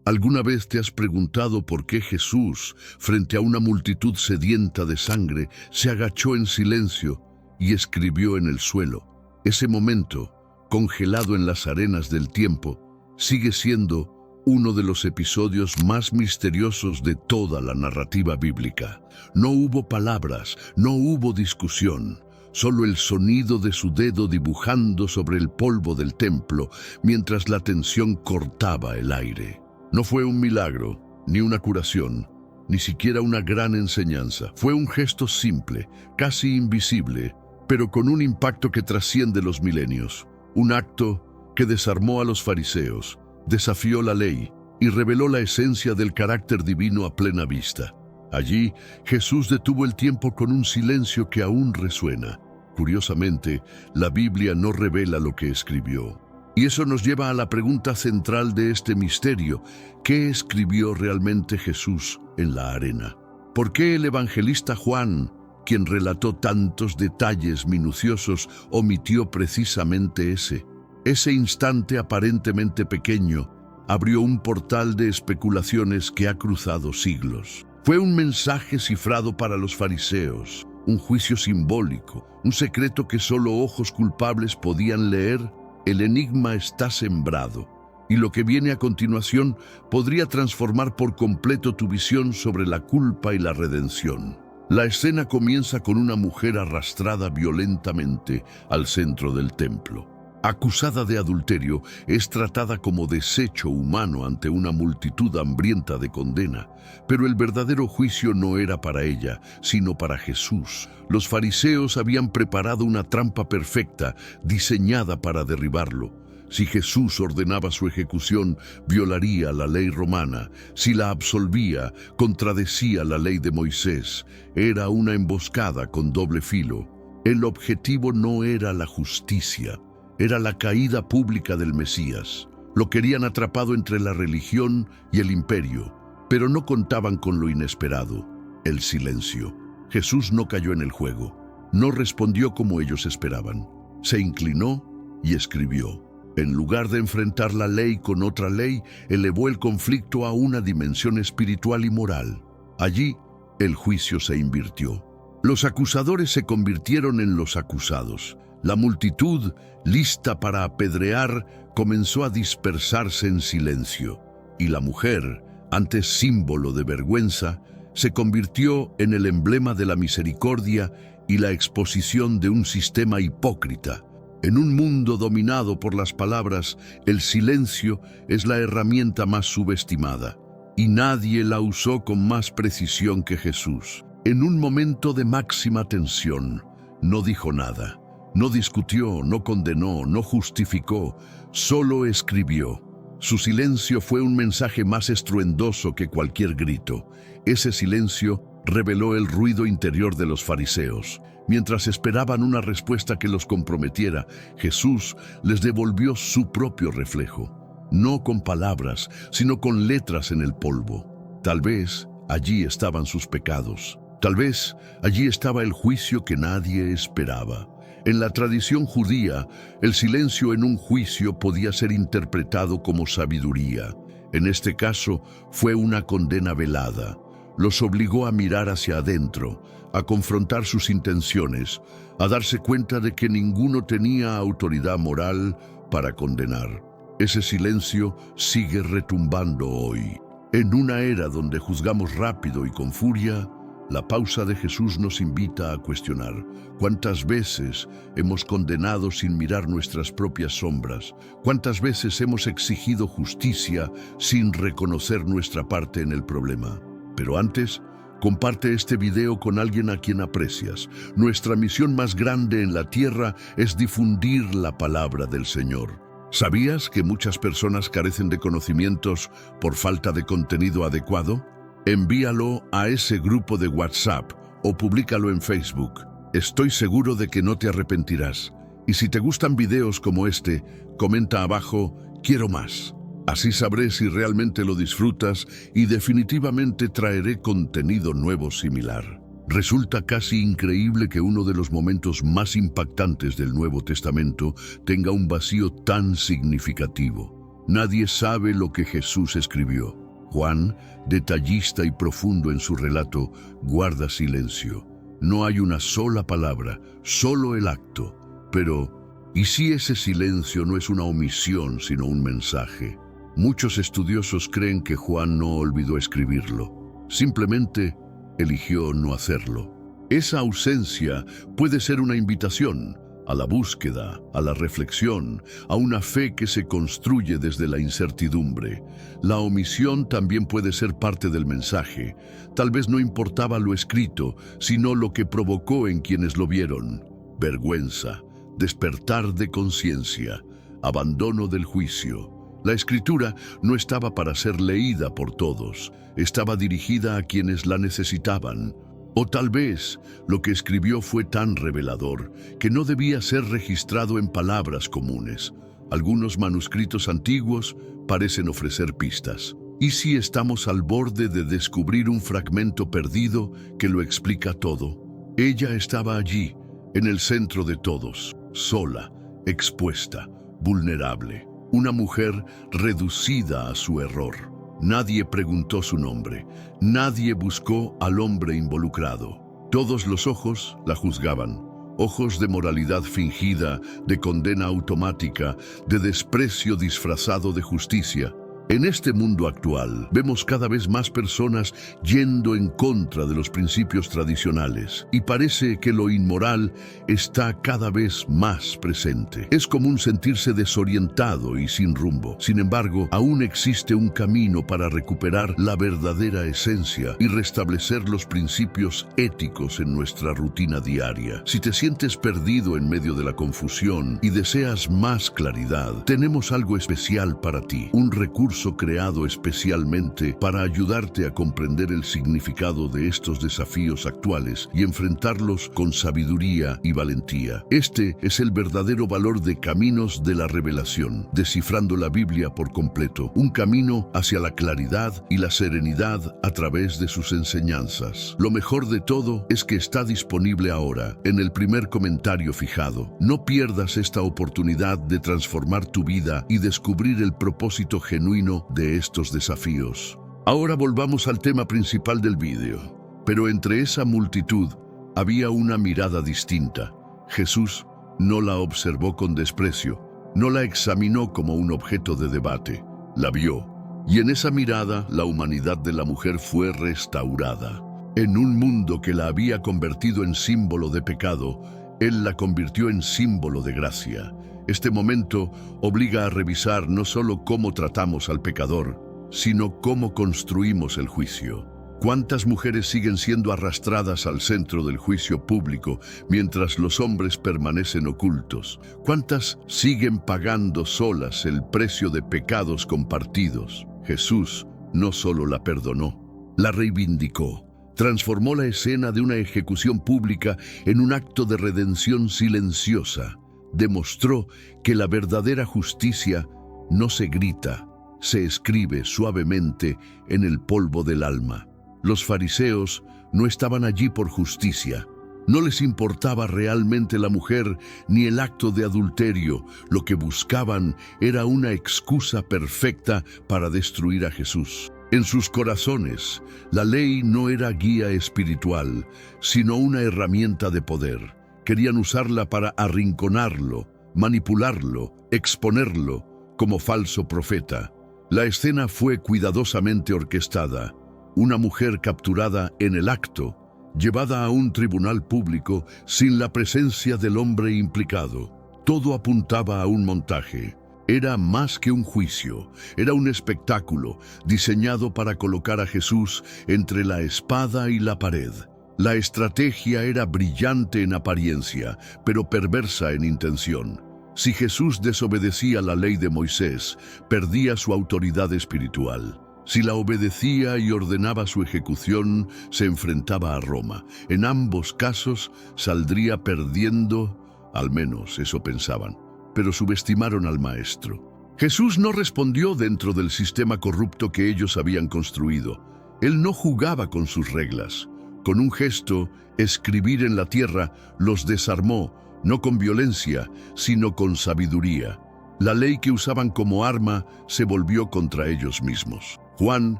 ¿Alguna vez te has preguntado por qué Jesús, frente a una multitud sedienta de sangre, se agachó en silencio y escribió en el suelo? Ese momento, congelado en las arenas del tiempo, sigue siendo uno de los episodios más misteriosos de toda la narrativa bíblica. No hubo palabras, no hubo discusión, solo el sonido de su dedo dibujando sobre el polvo del templo mientras la tensión cortaba el aire. No fue un milagro, ni una curación, ni siquiera una gran enseñanza. Fue un gesto simple, casi invisible, pero con un impacto que trasciende los milenios. Un acto que desarmó a los fariseos, desafió la ley y reveló la esencia del carácter divino a plena vista. Allí, Jesús detuvo el tiempo con un silencio que aún resuena. Curiosamente, la Biblia no revela lo que escribió. Y eso nos lleva a la pregunta central de este misterio: ¿qué escribió realmente Jesús en la arena? ¿Por qué el evangelista Juan, quien relató tantos detalles minuciosos, omitió precisamente ese instante aparentemente pequeño? Abrió un portal de especulaciones que ha cruzado siglos. Fue un mensaje cifrado para los fariseos, un juicio simbólico, un secreto que solo ojos culpables podían leer. El enigma está sembrado, y lo que viene a continuación podría transformar por completo tu visión sobre la culpa y la redención. La escena comienza con una mujer arrastrada violentamente al centro del templo. Acusada de adulterio, es tratada como desecho humano ante una multitud hambrienta de condena. Pero el verdadero juicio no era para ella, sino para Jesús. Los fariseos habían preparado una trampa perfecta, diseñada para derribarlo. Si Jesús ordenaba su ejecución, violaría la ley romana. Si la absolvía, contradecía la ley de Moisés. Era una emboscada con doble filo. El objetivo no era la justicia, era la caída pública del Mesías. Lo querían atrapado entre la religión y el imperio, pero no contaban con lo inesperado: el silencio. Jesús no cayó en el juego, no respondió como ellos esperaban. Se inclinó y escribió. En lugar de enfrentar la ley con otra ley, elevó el conflicto a una dimensión espiritual y moral. Allí, el juicio se invirtió. Los acusadores se convirtieron en los acusados. La multitud, lista para apedrear, comenzó a dispersarse en silencio, y la mujer, antes símbolo de vergüenza, se convirtió en el emblema de la misericordia y la exposición de un sistema hipócrita. En un mundo dominado por las palabras, el silencio es la herramienta más subestimada, y nadie la usó con más precisión que Jesús. En un momento de máxima tensión, no dijo nada. No discutió, no condenó, no justificó, solo escribió. Su silencio fue un mensaje más estruendoso que cualquier grito. Ese silencio reveló el ruido interior de los fariseos. Mientras esperaban una respuesta que los comprometiera, Jesús les devolvió su propio reflejo. No con palabras, sino con letras en el polvo. Tal vez allí estaban sus pecados. Tal vez allí estaba el juicio que nadie esperaba. En la tradición judía, el silencio en un juicio podía ser interpretado como sabiduría. En este caso, fue una condena velada. Los obligó a mirar hacia adentro, a confrontar sus intenciones, a darse cuenta de que ninguno tenía autoridad moral para condenar. Ese silencio sigue retumbando hoy. En una era donde juzgamos rápido y con furia, la pausa de Jesús nos invita a cuestionar: ¿cuántas veces hemos condenado sin mirar nuestras propias sombras? ¿Cuántas veces hemos exigido justicia sin reconocer nuestra parte en el problema? Pero antes, comparte este video con alguien a quien aprecias. Nuestra misión más grande en la tierra es difundir la palabra del Señor. ¿Sabías que muchas personas carecen de conocimientos por falta de contenido adecuado? Envíalo a ese grupo de WhatsApp o públicalo en Facebook. Estoy seguro de que no te arrepentirás. Y si te gustan videos como este, comenta abajo: quiero más. Así sabré si realmente lo disfrutas y definitivamente traeré contenido nuevo similar. Resulta casi increíble que uno de los momentos más impactantes del Nuevo Testamento tenga un vacío tan significativo. Nadie sabe lo que Jesús escribió. Juan, detallista y profundo en su relato, guarda silencio. No hay una sola palabra, solo el acto. Pero, ¿y si ese silencio no es una omisión, sino un mensaje? Muchos estudiosos creen que Juan no olvidó escribirlo. Simplemente eligió no hacerlo. Esa ausencia puede ser una invitación a la búsqueda, a la reflexión, a una fe que se construye desde la incertidumbre. La omisión también puede ser parte del mensaje. Tal vez no importaba lo escrito, sino lo que provocó en quienes lo vieron. Vergüenza, despertar de conciencia, abandono del juicio. La escritura no estaba para ser leída por todos, estaba dirigida a quienes la necesitaban. O tal vez lo que escribió fue tan revelador que no debía ser registrado en palabras comunes. Algunos manuscritos antiguos parecen ofrecer pistas. ¿Y si estamos al borde de descubrir un fragmento perdido que lo explica todo? Ella estaba allí, en el centro de todos, sola, expuesta, vulnerable. Una mujer reducida a su error. Nadie preguntó su nombre, nadie buscó al hombre involucrado. Todos los ojos la juzgaban, ojos de moralidad fingida, de condena automática, de desprecio disfrazado de justicia. En este mundo actual, vemos cada vez más personas yendo en contra de los principios tradicionales y parece que lo inmoral está cada vez más presente. Es común sentirse desorientado y sin rumbo. Sin embargo, aún existe un camino para recuperar la verdadera esencia y restablecer los principios éticos en nuestra rutina diaria. Si te sientes perdido en medio de la confusión y deseas más claridad, tenemos algo especial para ti, un recurso creado especialmente para ayudarte a comprender el significado de estos desafíos actuales y enfrentarlos con sabiduría y valentía. Este es el verdadero valor de Caminos de la Revelación, descifrando la Biblia por completo, un camino hacia la claridad y la serenidad a través de sus enseñanzas. Lo mejor de todo es que está disponible ahora, en el primer comentario fijado. No pierdas esta oportunidad de transformar tu vida y descubrir el propósito genuino de estos desafíos. Ahora volvamos al tema principal del vídeo. Pero entre esa multitud había una mirada distinta. Jesús no la observó con desprecio, no la examinó como un objeto de debate, la vio. Y en esa mirada la humanidad de la mujer fue restaurada. En un mundo que la había convertido en símbolo de pecado, Él la convirtió en símbolo de gracia. Este momento obliga a revisar no solo cómo tratamos al pecador, sino cómo construimos el juicio. ¿Cuántas mujeres siguen siendo arrastradas al centro del juicio público mientras los hombres permanecen ocultos? ¿Cuántas siguen pagando solas el precio de pecados compartidos? Jesús no solo la perdonó, la reivindicó. Transformó la escena de una ejecución pública en un acto de redención silenciosa. Demostró que la verdadera justicia no se grita, se escribe suavemente en el polvo del alma. Los fariseos no estaban allí por justicia. No les importaba realmente la mujer ni el acto de adulterio. Lo que buscaban era una excusa perfecta para destruir a Jesús. En sus corazones, la ley no era guía espiritual, sino una herramienta de poder. Querían usarla para arrinconarlo, manipularlo, exponerlo como falso profeta. La escena fue cuidadosamente orquestada. Una mujer capturada en el acto, llevada a un tribunal público sin la presencia del hombre implicado. Todo apuntaba a un montaje. Era más que un juicio, era un espectáculo diseñado para colocar a Jesús entre la espada y la pared. La estrategia era brillante en apariencia, pero perversa en intención. Si Jesús desobedecía la ley de Moisés, perdía su autoridad espiritual. Si la obedecía y ordenaba su ejecución, se enfrentaba a Roma. En ambos casos saldría perdiendo, al menos eso pensaban, pero subestimaron al Maestro. Jesús no respondió dentro del sistema corrupto que ellos habían construido. Él no jugaba con sus reglas. Con un gesto, escribir en la tierra, los desarmó, no con violencia, sino con sabiduría. La ley que usaban como arma se volvió contra ellos mismos. Juan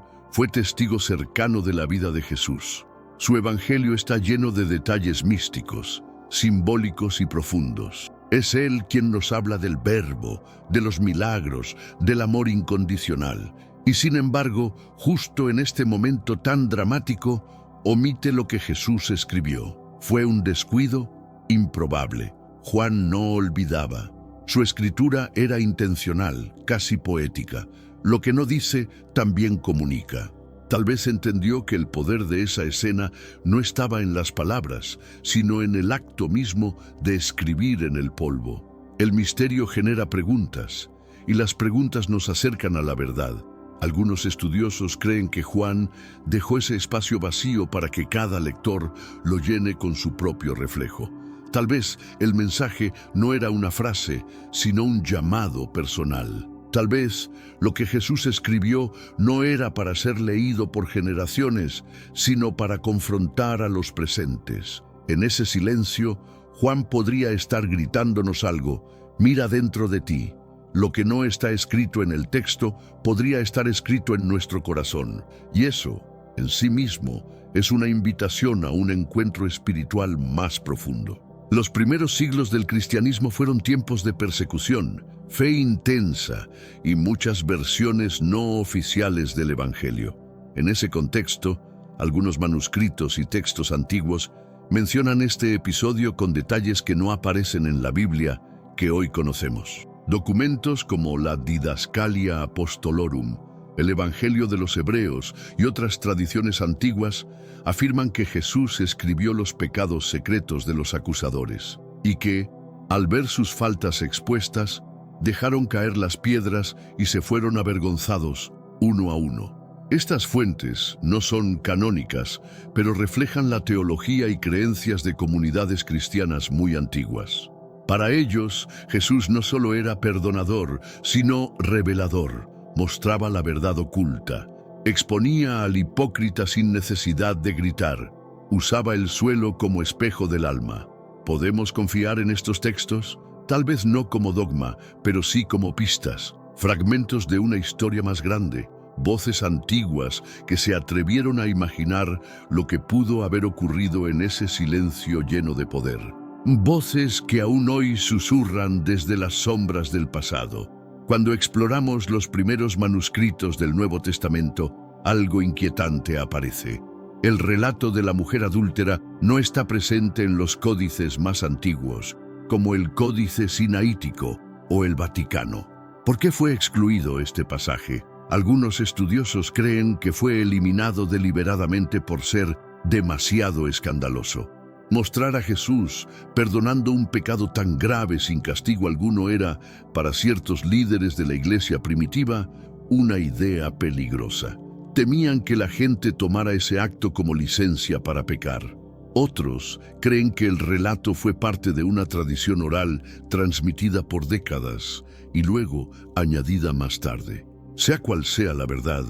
fue testigo cercano de la vida de Jesús. Su evangelio está lleno de detalles místicos, simbólicos y profundos. Es Él quien nos habla del verbo, de los milagros, del amor incondicional. Y sin embargo, justo en este momento tan dramático, omite lo que Jesús escribió. Fue un descuido improbable. Juan no olvidaba. Su escritura era intencional, casi poética. Lo que no dice, también comunica. Tal vez entendió que el poder de esa escena no estaba en las palabras, sino en el acto mismo de escribir en el polvo. El misterio genera preguntas, y las preguntas nos acercan a la verdad. Algunos estudiosos creen que Juan dejó ese espacio vacío para que cada lector lo llene con su propio reflejo. Tal vez el mensaje no era una frase, sino un llamado personal. Tal vez lo que Jesús escribió no era para ser leído por generaciones, sino para confrontar a los presentes. En ese silencio, Juan podría estar gritándonos algo: mira dentro de ti. Lo que no está escrito en el texto podría estar escrito en nuestro corazón. Y eso, en sí mismo, es una invitación a un encuentro espiritual más profundo. Los primeros siglos del cristianismo fueron tiempos de persecución, fe intensa y muchas versiones no oficiales del Evangelio. En ese contexto, algunos manuscritos y textos antiguos mencionan este episodio con detalles que no aparecen en la Biblia que hoy conocemos. Documentos como la Didascalia Apostolorum, el Evangelio de los Hebreos y otras tradiciones antiguas afirman que Jesús escribió los pecados secretos de los acusadores y que, al ver sus faltas expuestas, dejaron caer las piedras y se fueron avergonzados uno a uno. Estas fuentes no son canónicas, pero reflejan la teología y creencias de comunidades cristianas muy antiguas. Para ellos, Jesús no solo era perdonador, sino revelador. Mostraba la verdad oculta, exponía al hipócrita sin necesidad de gritar, usaba el suelo como espejo del alma. ¿Podemos confiar en estos textos? Tal vez no como dogma, pero sí como pistas, fragmentos de una historia más grande, voces antiguas que se atrevieron a imaginar lo que pudo haber ocurrido en ese silencio lleno de poder. Voces que aún hoy susurran desde las sombras del pasado. Cuando exploramos los primeros manuscritos del Nuevo Testamento, algo inquietante aparece. El relato de la mujer adúltera no está presente en los códices más antiguos, como el Códice Sinaítico o el Vaticano. ¿Por qué fue excluido este pasaje? Algunos estudiosos creen que fue eliminado deliberadamente por ser demasiado escandaloso. Mostrar a Jesús perdonando un pecado tan grave sin castigo alguno era, para ciertos líderes de la iglesia primitiva, una idea peligrosa. Temían que la gente tomara ese acto como licencia para pecar. Otros creen que el relato fue parte de una tradición oral transmitida por décadas y luego añadida más tarde. Sea cual sea la verdad,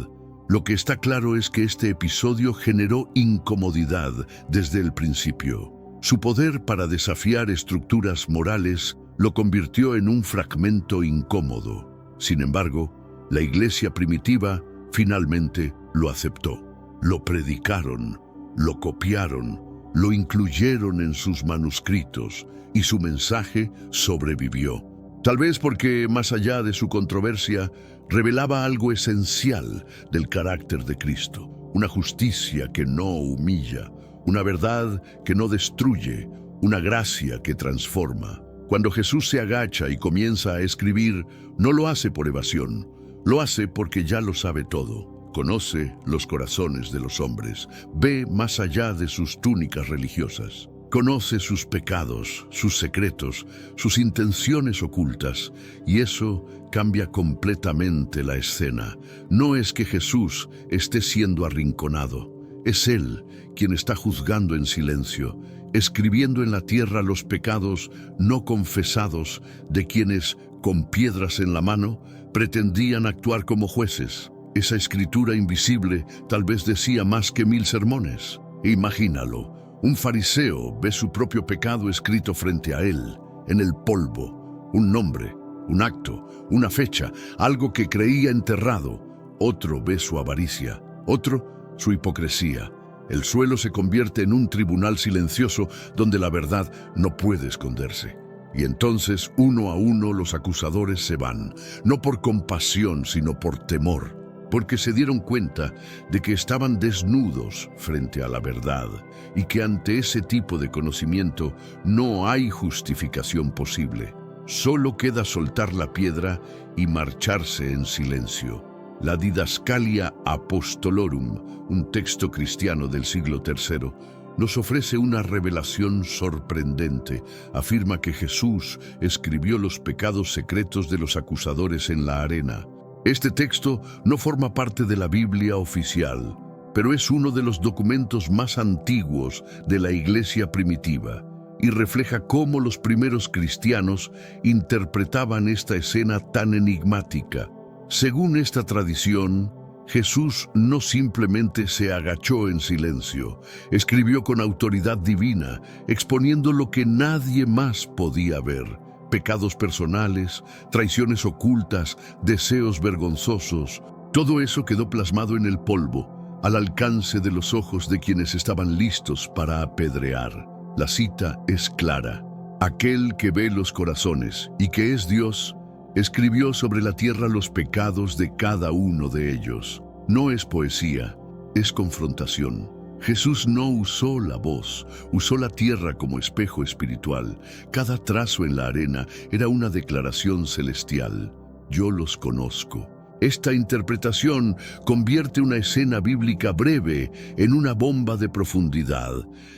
lo que está claro es que este episodio generó incomodidad desde el principio. Su poder para desafiar estructuras morales lo convirtió en un fragmento incómodo. Sin embargo, la iglesia primitiva finalmente lo aceptó. Lo predicaron, lo copiaron, lo incluyeron en sus manuscritos y su mensaje sobrevivió. Tal vez porque, más allá de su controversia, revelaba algo esencial del carácter de Cristo, una justicia que no humilla, una verdad que no destruye, una gracia que transforma. Cuando Jesús se agacha y comienza a escribir, no lo hace por evasión, lo hace porque ya lo sabe todo. Conoce los corazones de los hombres, ve más allá de sus túnicas religiosas. Conoce sus pecados, sus secretos, sus intenciones ocultas, y eso cambia completamente la escena. No es que Jesús esté siendo arrinconado, es Él quien está juzgando en silencio, escribiendo en la tierra los pecados no confesados de quienes, con piedras en la mano, pretendían actuar como jueces. Esa escritura invisible tal vez decía más que 1000 sermones. Imagínalo. Un fariseo ve su propio pecado escrito frente a él, en el polvo, un nombre, un acto, una fecha, algo que creía enterrado. Otro ve su avaricia, otro su hipocresía. El suelo se convierte en un tribunal silencioso donde la verdad no puede esconderse. Y entonces, uno a uno, los acusadores se van, no por compasión, sino por temor, porque se dieron cuenta de que estaban desnudos frente a la verdad y que ante ese tipo de conocimiento no hay justificación posible. Solo queda soltar la piedra y marcharse en silencio. La Didascalia Apostolorum, un texto cristiano del siglo III, nos ofrece una revelación sorprendente. Afirma que Jesús escribió los pecados secretos de los acusadores en la arena. Este texto no forma parte de la Biblia oficial, pero es uno de los documentos más antiguos de la Iglesia primitiva y refleja cómo los primeros cristianos interpretaban esta escena tan enigmática. Según esta tradición, Jesús no simplemente se agachó en silencio, escribió con autoridad divina, exponiendo lo que nadie más podía ver: pecados personales, traiciones ocultas, deseos vergonzosos. Todo eso quedó plasmado en el polvo, al alcance de los ojos de quienes estaban listos para apedrear. La cita es clara: aquel que ve los corazones y que es Dios, escribió sobre la tierra los pecados de cada uno de ellos. No es poesía, es confrontación. Jesús no usó la voz, usó la tierra como espejo espiritual. Cada trazo en la arena era una declaración celestial: yo los conozco. Esta interpretación convierte una escena bíblica breve en una bomba de profundidad.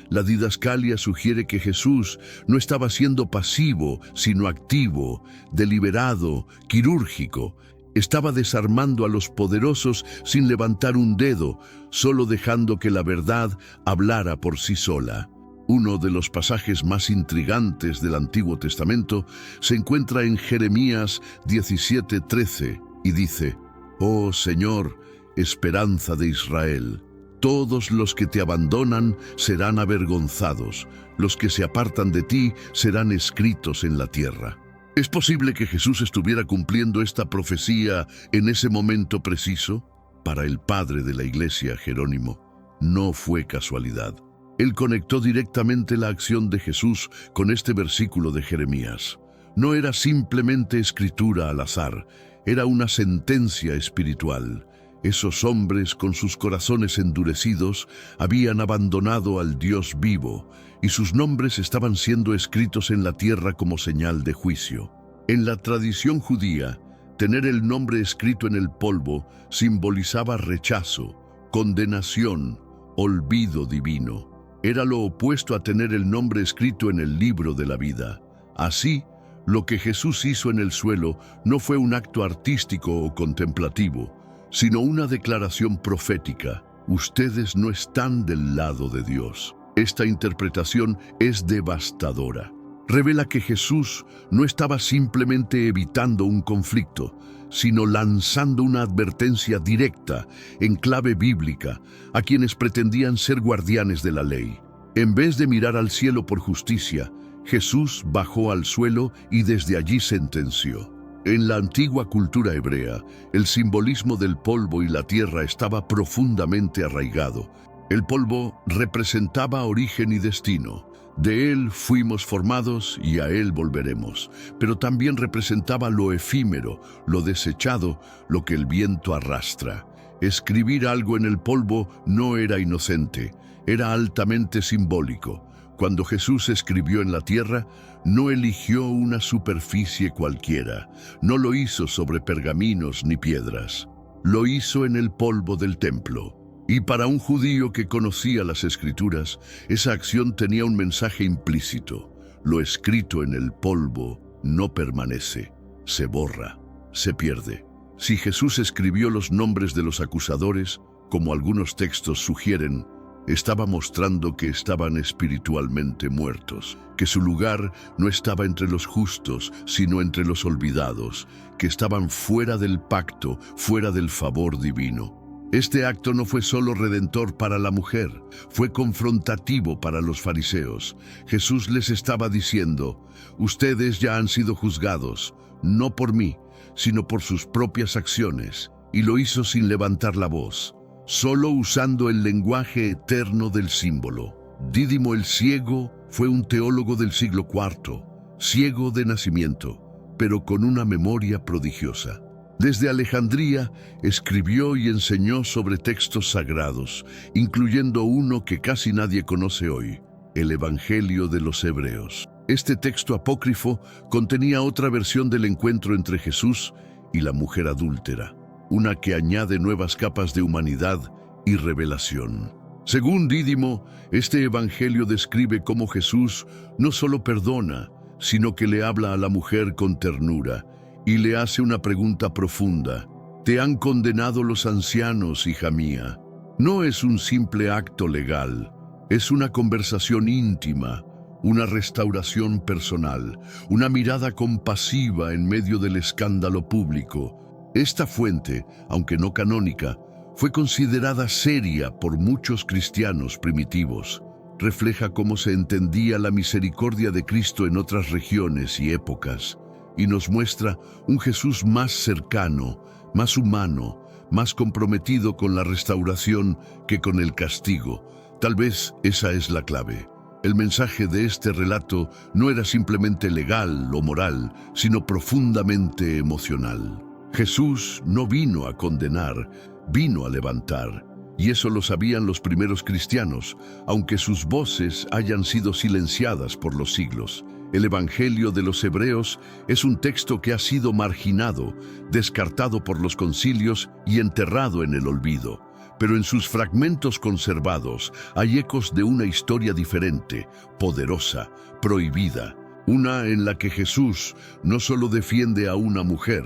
La didascalia sugiere que Jesús no estaba siendo pasivo, sino activo, deliberado, quirúrgico. Estaba desarmando a los poderosos sin levantar un dedo, solo dejando que la verdad hablara por sí sola. Uno de los pasajes más intrigantes del Antiguo Testamento se encuentra en Jeremías 17:13 y dice: «Oh Señor, esperanza de Israel, todos los que te abandonan serán avergonzados, los que se apartan de ti serán escritos en la tierra». ¿Es posible que Jesús estuviera cumpliendo esta profecía en ese momento preciso? Para el padre de la Iglesia, Jerónimo, no fue casualidad. Él conectó directamente la acción de Jesús con este versículo de Jeremías. No era simplemente escritura al azar, era una sentencia espiritual. Esos hombres, con sus corazones endurecidos, habían abandonado al Dios vivo, y sus nombres estaban siendo escritos en la tierra como señal de juicio. En la tradición judía, tener el nombre escrito en el polvo simbolizaba rechazo, condenación, olvido divino. Era lo opuesto a tener el nombre escrito en el libro de la vida. Así, lo que Jesús hizo en el suelo no fue un acto artístico o contemplativo, sino una declaración profética: ustedes no están del lado de Dios. Esta interpretación es devastadora. Revela que Jesús no estaba simplemente evitando un conflicto, sino lanzando una advertencia directa, en clave bíblica, a quienes pretendían ser guardianes de la ley. En vez de mirar al cielo por justicia, Jesús bajó al suelo y desde allí sentenció. En la antigua cultura hebrea, el simbolismo del polvo y la tierra estaba profundamente arraigado. El polvo representaba origen y destino. De él fuimos formados y a él volveremos. Pero también representaba lo efímero, lo desechado, lo que el viento arrastra. Escribir algo en el polvo no era inocente, era altamente simbólico. Cuando Jesús escribió en la tierra, no eligió una superficie cualquiera. No lo hizo sobre pergaminos ni piedras. Lo hizo en el polvo del templo. Y para un judío que conocía las Escrituras, esa acción tenía un mensaje implícito: lo escrito en el polvo no permanece, se borra, se pierde. Si Jesús escribió los nombres de los acusadores, como algunos textos sugieren, estaba mostrando que estaban espiritualmente muertos, que su lugar no estaba entre los justos, sino entre los olvidados, que estaban fuera del pacto, fuera del favor divino. Este acto no fue solo redentor para la mujer, fue confrontativo para los fariseos. Jesús les estaba diciendo: ustedes ya han sido juzgados, no por mí, sino por sus propias acciones, y lo hizo sin levantar la voz, solo usando el lenguaje eterno del símbolo. Dídimo el Ciego fue un teólogo del siglo IV, ciego de nacimiento, pero con una memoria prodigiosa. Desde Alejandría escribió y enseñó sobre textos sagrados, incluyendo uno que casi nadie conoce hoy, el Evangelio de los Hebreos. Este texto apócrifo contenía otra versión del encuentro entre Jesús y la mujer adúltera, una que añade nuevas capas de humanidad y revelación. Según Dídimo, este Evangelio describe cómo Jesús no solo perdona, sino que le habla a la mujer con ternura y le hace una pregunta profunda. «¿Te han condenado los ancianos, hija mía?» No es un simple acto legal, es una conversación íntima, una restauración personal, una mirada compasiva en medio del escándalo público. Esta fuente, aunque no canónica, fue considerada seria por muchos cristianos primitivos. Refleja cómo se entendía la misericordia de Cristo en otras regiones y épocas, y nos muestra un Jesús más cercano, más humano, más comprometido con la restauración que con el castigo. Tal vez esa es la clave. El mensaje de este relato no era simplemente legal o moral, sino profundamente emocional. Jesús no vino a condenar, vino a levantar. Y eso lo sabían los primeros cristianos, aunque sus voces hayan sido silenciadas por los siglos. El Evangelio de los Hebreos es un texto que ha sido marginado, descartado por los concilios y enterrado en el olvido. Pero en sus fragmentos conservados hay ecos de una historia diferente, poderosa, prohibida. Una en la que Jesús no solo defiende a una mujer,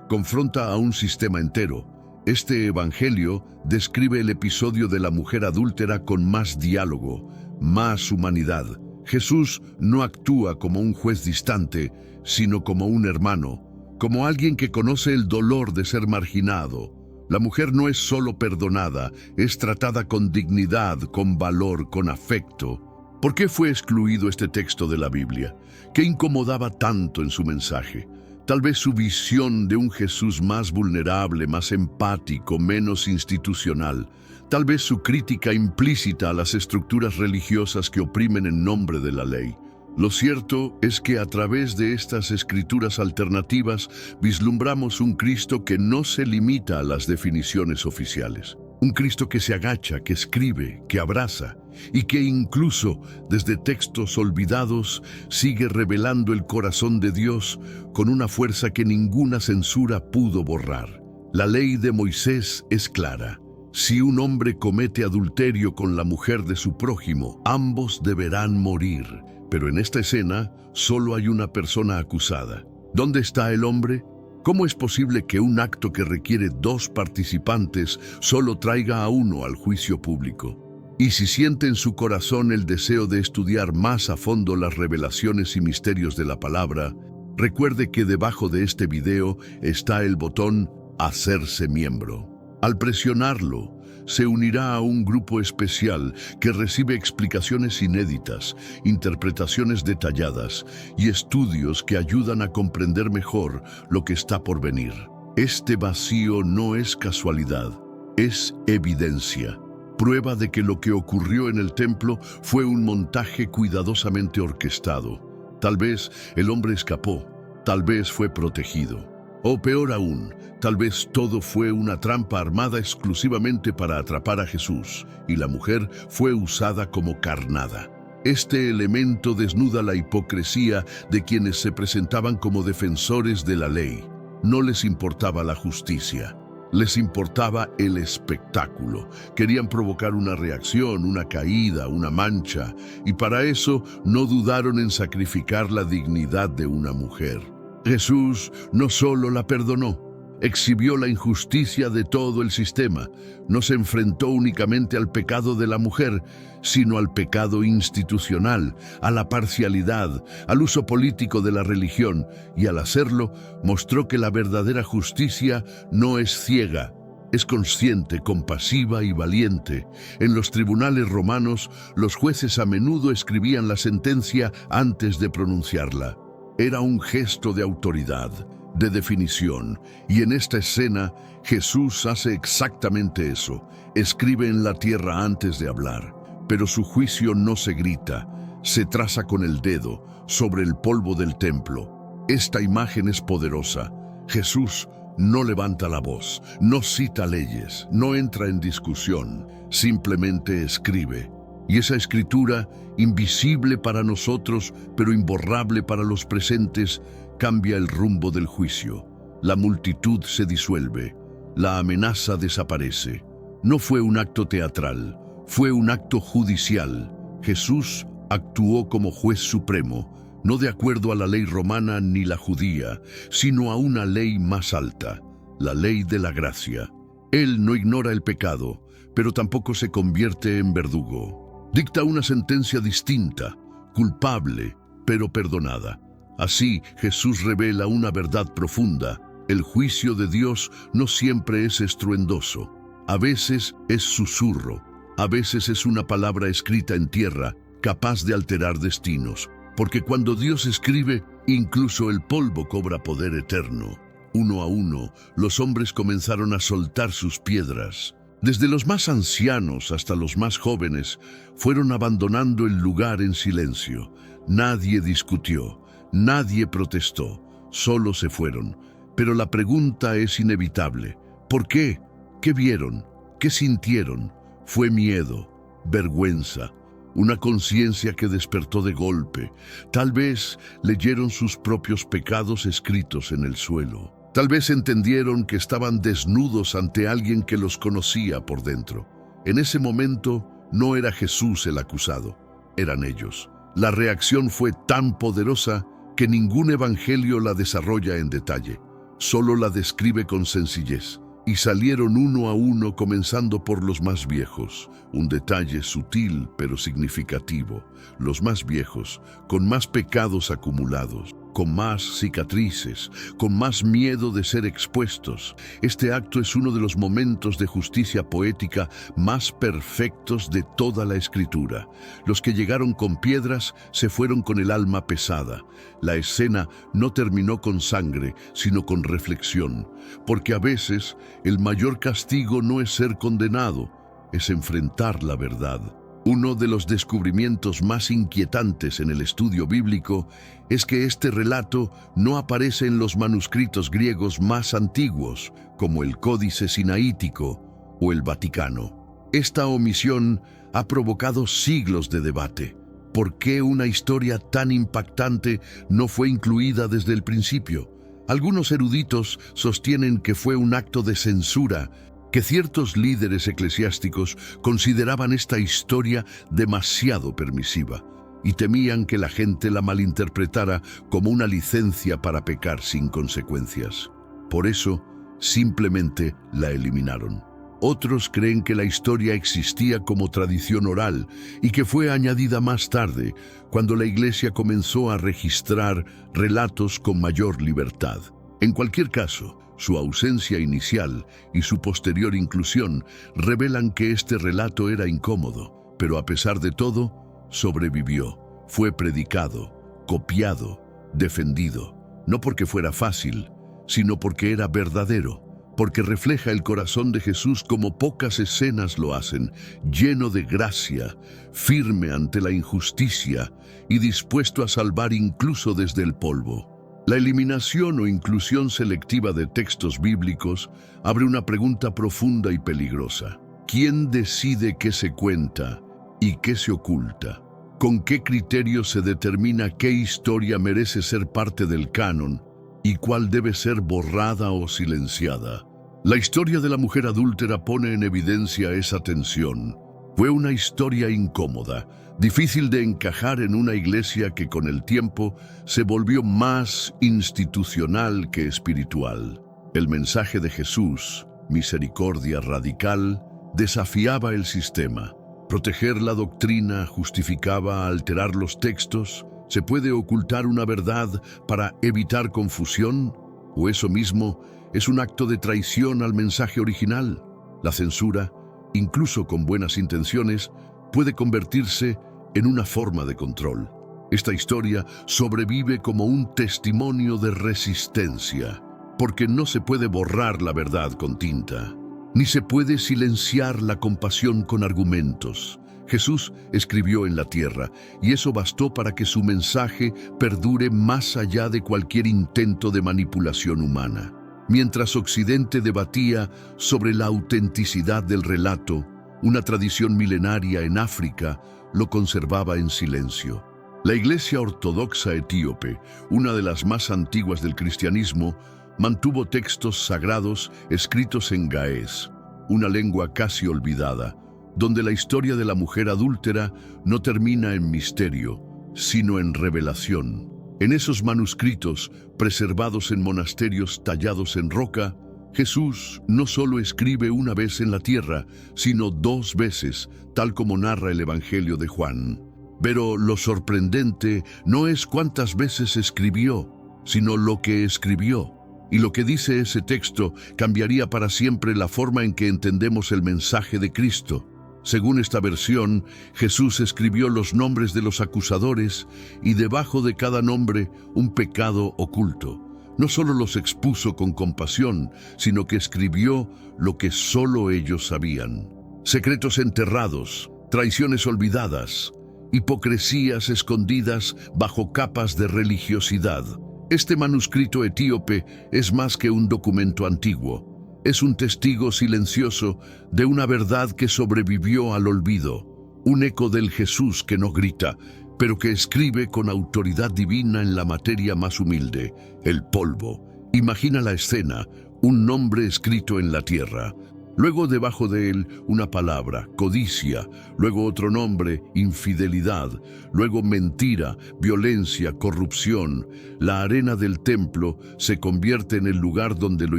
confronta a un sistema entero. Este Evangelio describe el episodio de la mujer adúltera con más diálogo, más humanidad. Jesús no actúa como un juez distante, sino como un hermano, como alguien que conoce el dolor de ser marginado. La mujer no es solo perdonada, es tratada con dignidad, con valor, con afecto. ¿Por qué fue excluido este texto de la Biblia? ¿Qué incomodaba tanto en su mensaje? Tal vez su visión de un Jesús más vulnerable, más empático, menos institucional. Tal vez su crítica implícita a las estructuras religiosas que oprimen en nombre de la ley. Lo cierto es que a través de estas escrituras alternativas vislumbramos un Cristo que no se limita a las definiciones oficiales. Un Cristo que se agacha, que escribe, que abraza y que incluso desde textos olvidados sigue revelando el corazón de Dios con una fuerza que ninguna censura pudo borrar. La ley de Moisés es clara. Si un hombre comete adulterio con la mujer de su prójimo, ambos deberán morir. Pero en esta escena solo hay una persona acusada. ¿Dónde está el hombre? ¿Cómo es posible que un acto que requiere dos participantes solo traiga a uno al juicio público? Y si siente en su corazón el deseo de estudiar más a fondo las revelaciones y misterios de la palabra, recuerde que debajo de este video está el botón Hacerse miembro. Al presionarlo, se unirá a un grupo especial que recibe explicaciones inéditas, interpretaciones detalladas y estudios que ayudan a comprender mejor lo que está por venir. Este vacío no es casualidad, es evidencia, prueba de que lo que ocurrió en el templo fue un montaje cuidadosamente orquestado. Tal vez el hombre escapó, tal vez fue protegido. O peor aún, tal vez todo fue una trampa armada exclusivamente para atrapar a Jesús, y la mujer fue usada como carnada. Este elemento desnuda la hipocresía de quienes se presentaban como defensores de la ley. No les importaba la justicia, les importaba el espectáculo. Querían provocar una reacción, una caída, una mancha, y para eso no dudaron en sacrificar la dignidad de una mujer. Jesús no solo la perdonó, exhibió la injusticia de todo el sistema. No se enfrentó únicamente al pecado de la mujer, sino al pecado institucional, a la parcialidad, al uso político de la religión, y al hacerlo mostró que la verdadera justicia no es ciega, es consciente, compasiva y valiente. En los tribunales romanos, los jueces a menudo escribían la sentencia antes de pronunciarla. Era un gesto de autoridad. de definición. Y en esta escena, Jesús hace exactamente eso. Escribe en la tierra antes de hablar. Pero su juicio no se grita, se traza con el dedo sobre el polvo del templo. Esta imagen es poderosa. Jesús no levanta la voz, no cita leyes, no entra en discusión, simplemente escribe. Y esa escritura, invisible para nosotros, pero imborrable para los presentes, cambia el rumbo del juicio. La multitud se disuelve, la amenaza desaparece. No fue un acto teatral, fue un acto judicial. Jesús actuó como juez supremo, no de acuerdo a la ley romana ni la judía, sino a una ley más alta, la ley de la gracia. Él no ignora el pecado, pero tampoco se convierte en verdugo. Dicta una sentencia distinta, culpable, pero perdonada. Así, Jesús revela una verdad profunda. El juicio de Dios no siempre es estruendoso. A veces es susurro, a veces es una palabra escrita en tierra, capaz de alterar destinos. Porque cuando Dios escribe, incluso el polvo cobra poder eterno. Uno a uno, los hombres comenzaron a soltar sus piedras. Desde los más ancianos hasta los más jóvenes, fueron abandonando el lugar en silencio. Nadie discutió, nadie protestó, solo se fueron. Pero la pregunta es inevitable. ¿Por qué? ¿Qué vieron? ¿Qué sintieron? Fue miedo, vergüenza, una conciencia que despertó de golpe. Tal vez leyeron sus propios pecados escritos en el suelo. Tal vez entendieron que estaban desnudos ante alguien que los conocía por dentro. En ese momento no era Jesús el acusado, eran ellos. La reacción fue tan poderosa que ningún evangelio la desarrolla en detalle, solo la describe con sencillez. Y salieron uno a uno, comenzando por los más viejos. Un detalle sutil pero significativo. Los más viejos, con más pecados acumulados, con más cicatrices, con más miedo de ser expuestos. Este acto es uno de los momentos de justicia poética más perfectos de toda la Escritura. Los que llegaron con piedras se fueron con el alma pesada. La escena no terminó con sangre, sino con reflexión, porque a veces el mayor castigo no es ser condenado, es enfrentar la verdad. Uno de los descubrimientos más inquietantes en el estudio bíblico es que este relato no aparece en los manuscritos griegos más antiguos, como el Códice Sinaítico o el Vaticano. Esta omisión ha provocado siglos de debate. ¿Por qué una historia tan impactante no fue incluida desde el principio? Algunos eruditos sostienen que fue un acto de censura, que ciertos líderes eclesiásticos consideraban esta historia demasiado permisiva y temían que la gente la malinterpretara como una licencia para pecar sin consecuencias. Por eso, simplemente la eliminaron. Otros creen que la historia existía como tradición oral y que fue añadida más tarde, cuando la Iglesia comenzó a registrar relatos con mayor libertad. En cualquier caso, su ausencia inicial y su posterior inclusión revelan que este relato era incómodo, pero a pesar de todo, sobrevivió. Fue predicado, copiado, defendido, no porque fuera fácil, sino porque era verdadero, porque refleja el corazón de Jesús como pocas escenas lo hacen, lleno de gracia, firme ante la injusticia y dispuesto a salvar incluso desde el polvo. La eliminación o inclusión selectiva de textos bíblicos abre una pregunta profunda y peligrosa. ¿Quién decide qué se cuenta y qué se oculta? ¿Con qué criterio se determina qué historia merece ser parte del canon y cuál debe ser borrada o silenciada? La historia de la mujer adúltera pone en evidencia esa tensión. Fue una historia incómoda, difícil de encajar en una iglesia que con el tiempo se volvió más institucional que espiritual. El mensaje de Jesús, misericordia radical, desafiaba el sistema. Proteger la doctrina justificaba alterar los textos. ¿Se puede ocultar una verdad para evitar confusión? ¿O eso mismo es un acto de traición al mensaje original? La censura, incluso con buenas intenciones, puede convertirse en una forma de control. Esta historia sobrevive como un testimonio de resistencia, porque no se puede borrar la verdad con tinta, ni se puede silenciar la compasión con argumentos. Jesús escribió en la tierra, y eso bastó para que su mensaje perdure más allá de cualquier intento de manipulación humana. Mientras Occidente debatía sobre la autenticidad del relato, una tradición milenaria en África lo conservaba en silencio. La Iglesia Ortodoxa Etíope, una de las más antiguas del cristianismo, mantuvo textos sagrados escritos en gaés, una lengua casi olvidada, donde la historia de la mujer adúltera no termina en misterio, sino en revelación. En esos manuscritos, preservados en monasterios tallados en roca, Jesús no solo escribe una vez en la tierra, sino 2 veces, tal como narra el Evangelio de Juan. Pero lo sorprendente no es cuántas veces escribió, sino lo que escribió. Y lo que dice ese texto cambiaría para siempre la forma en que entendemos el mensaje de Cristo. Según esta versión, Jesús escribió los nombres de los acusadores y debajo de cada nombre un pecado oculto. No solo los expuso con compasión, sino que escribió lo que solo ellos sabían. Secretos enterrados, traiciones olvidadas, hipocresías escondidas bajo capas de religiosidad. Este manuscrito etíope es más que un documento antiguo. Es un testigo silencioso de una verdad que sobrevivió al olvido, un eco del Jesús que no grita, pero que escribe con autoridad divina en la materia más humilde, el polvo. Imagina la escena, un nombre escrito en la tierra. Luego debajo de él una palabra, codicia, luego otro nombre, infidelidad, luego mentira, violencia, corrupción. La arena del templo se convierte en el lugar donde lo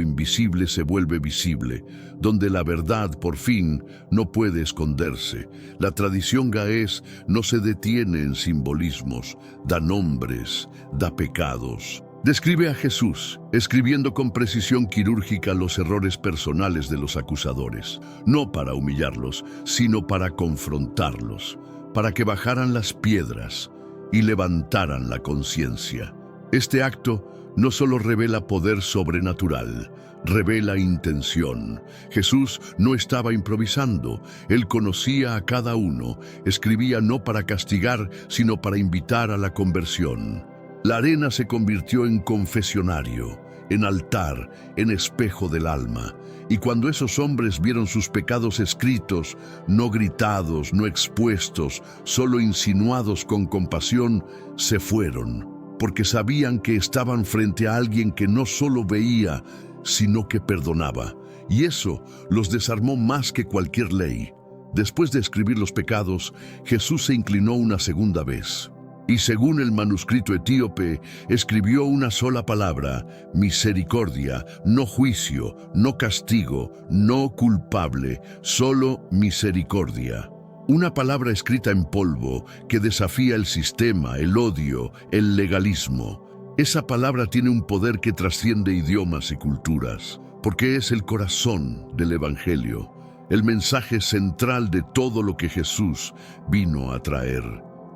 invisible se vuelve visible, donde la verdad, por fin, no puede esconderse. La tradición gaés no se detiene en simbolismos, da nombres, da pecados. Describe a Jesús, escribiendo con precisión quirúrgica los errores personales de los acusadores, no para humillarlos, sino para confrontarlos, para que bajaran las piedras y levantaran la conciencia. Este acto no solo revela poder sobrenatural, revela intención. Jesús no estaba improvisando, Él conocía a cada uno, escribía no para castigar, sino para invitar a la conversión. La arena se convirtió en confesionario, en altar, en espejo del alma. Y cuando esos hombres vieron sus pecados escritos, no gritados, no expuestos, solo insinuados con compasión, se fueron, porque sabían que estaban frente a alguien que no solo veía, sino que perdonaba. Y eso los desarmó más que cualquier ley. Después de escribir los pecados, Jesús se inclinó una segunda vez. Y según el manuscrito etíope, escribió una sola palabra, misericordia, no juicio, no castigo, no culpable, solo misericordia. Una palabra escrita en polvo que desafía el sistema, el odio, el legalismo. Esa palabra tiene un poder que trasciende idiomas y culturas, porque es el corazón del Evangelio, el mensaje central de todo lo que Jesús vino a traer.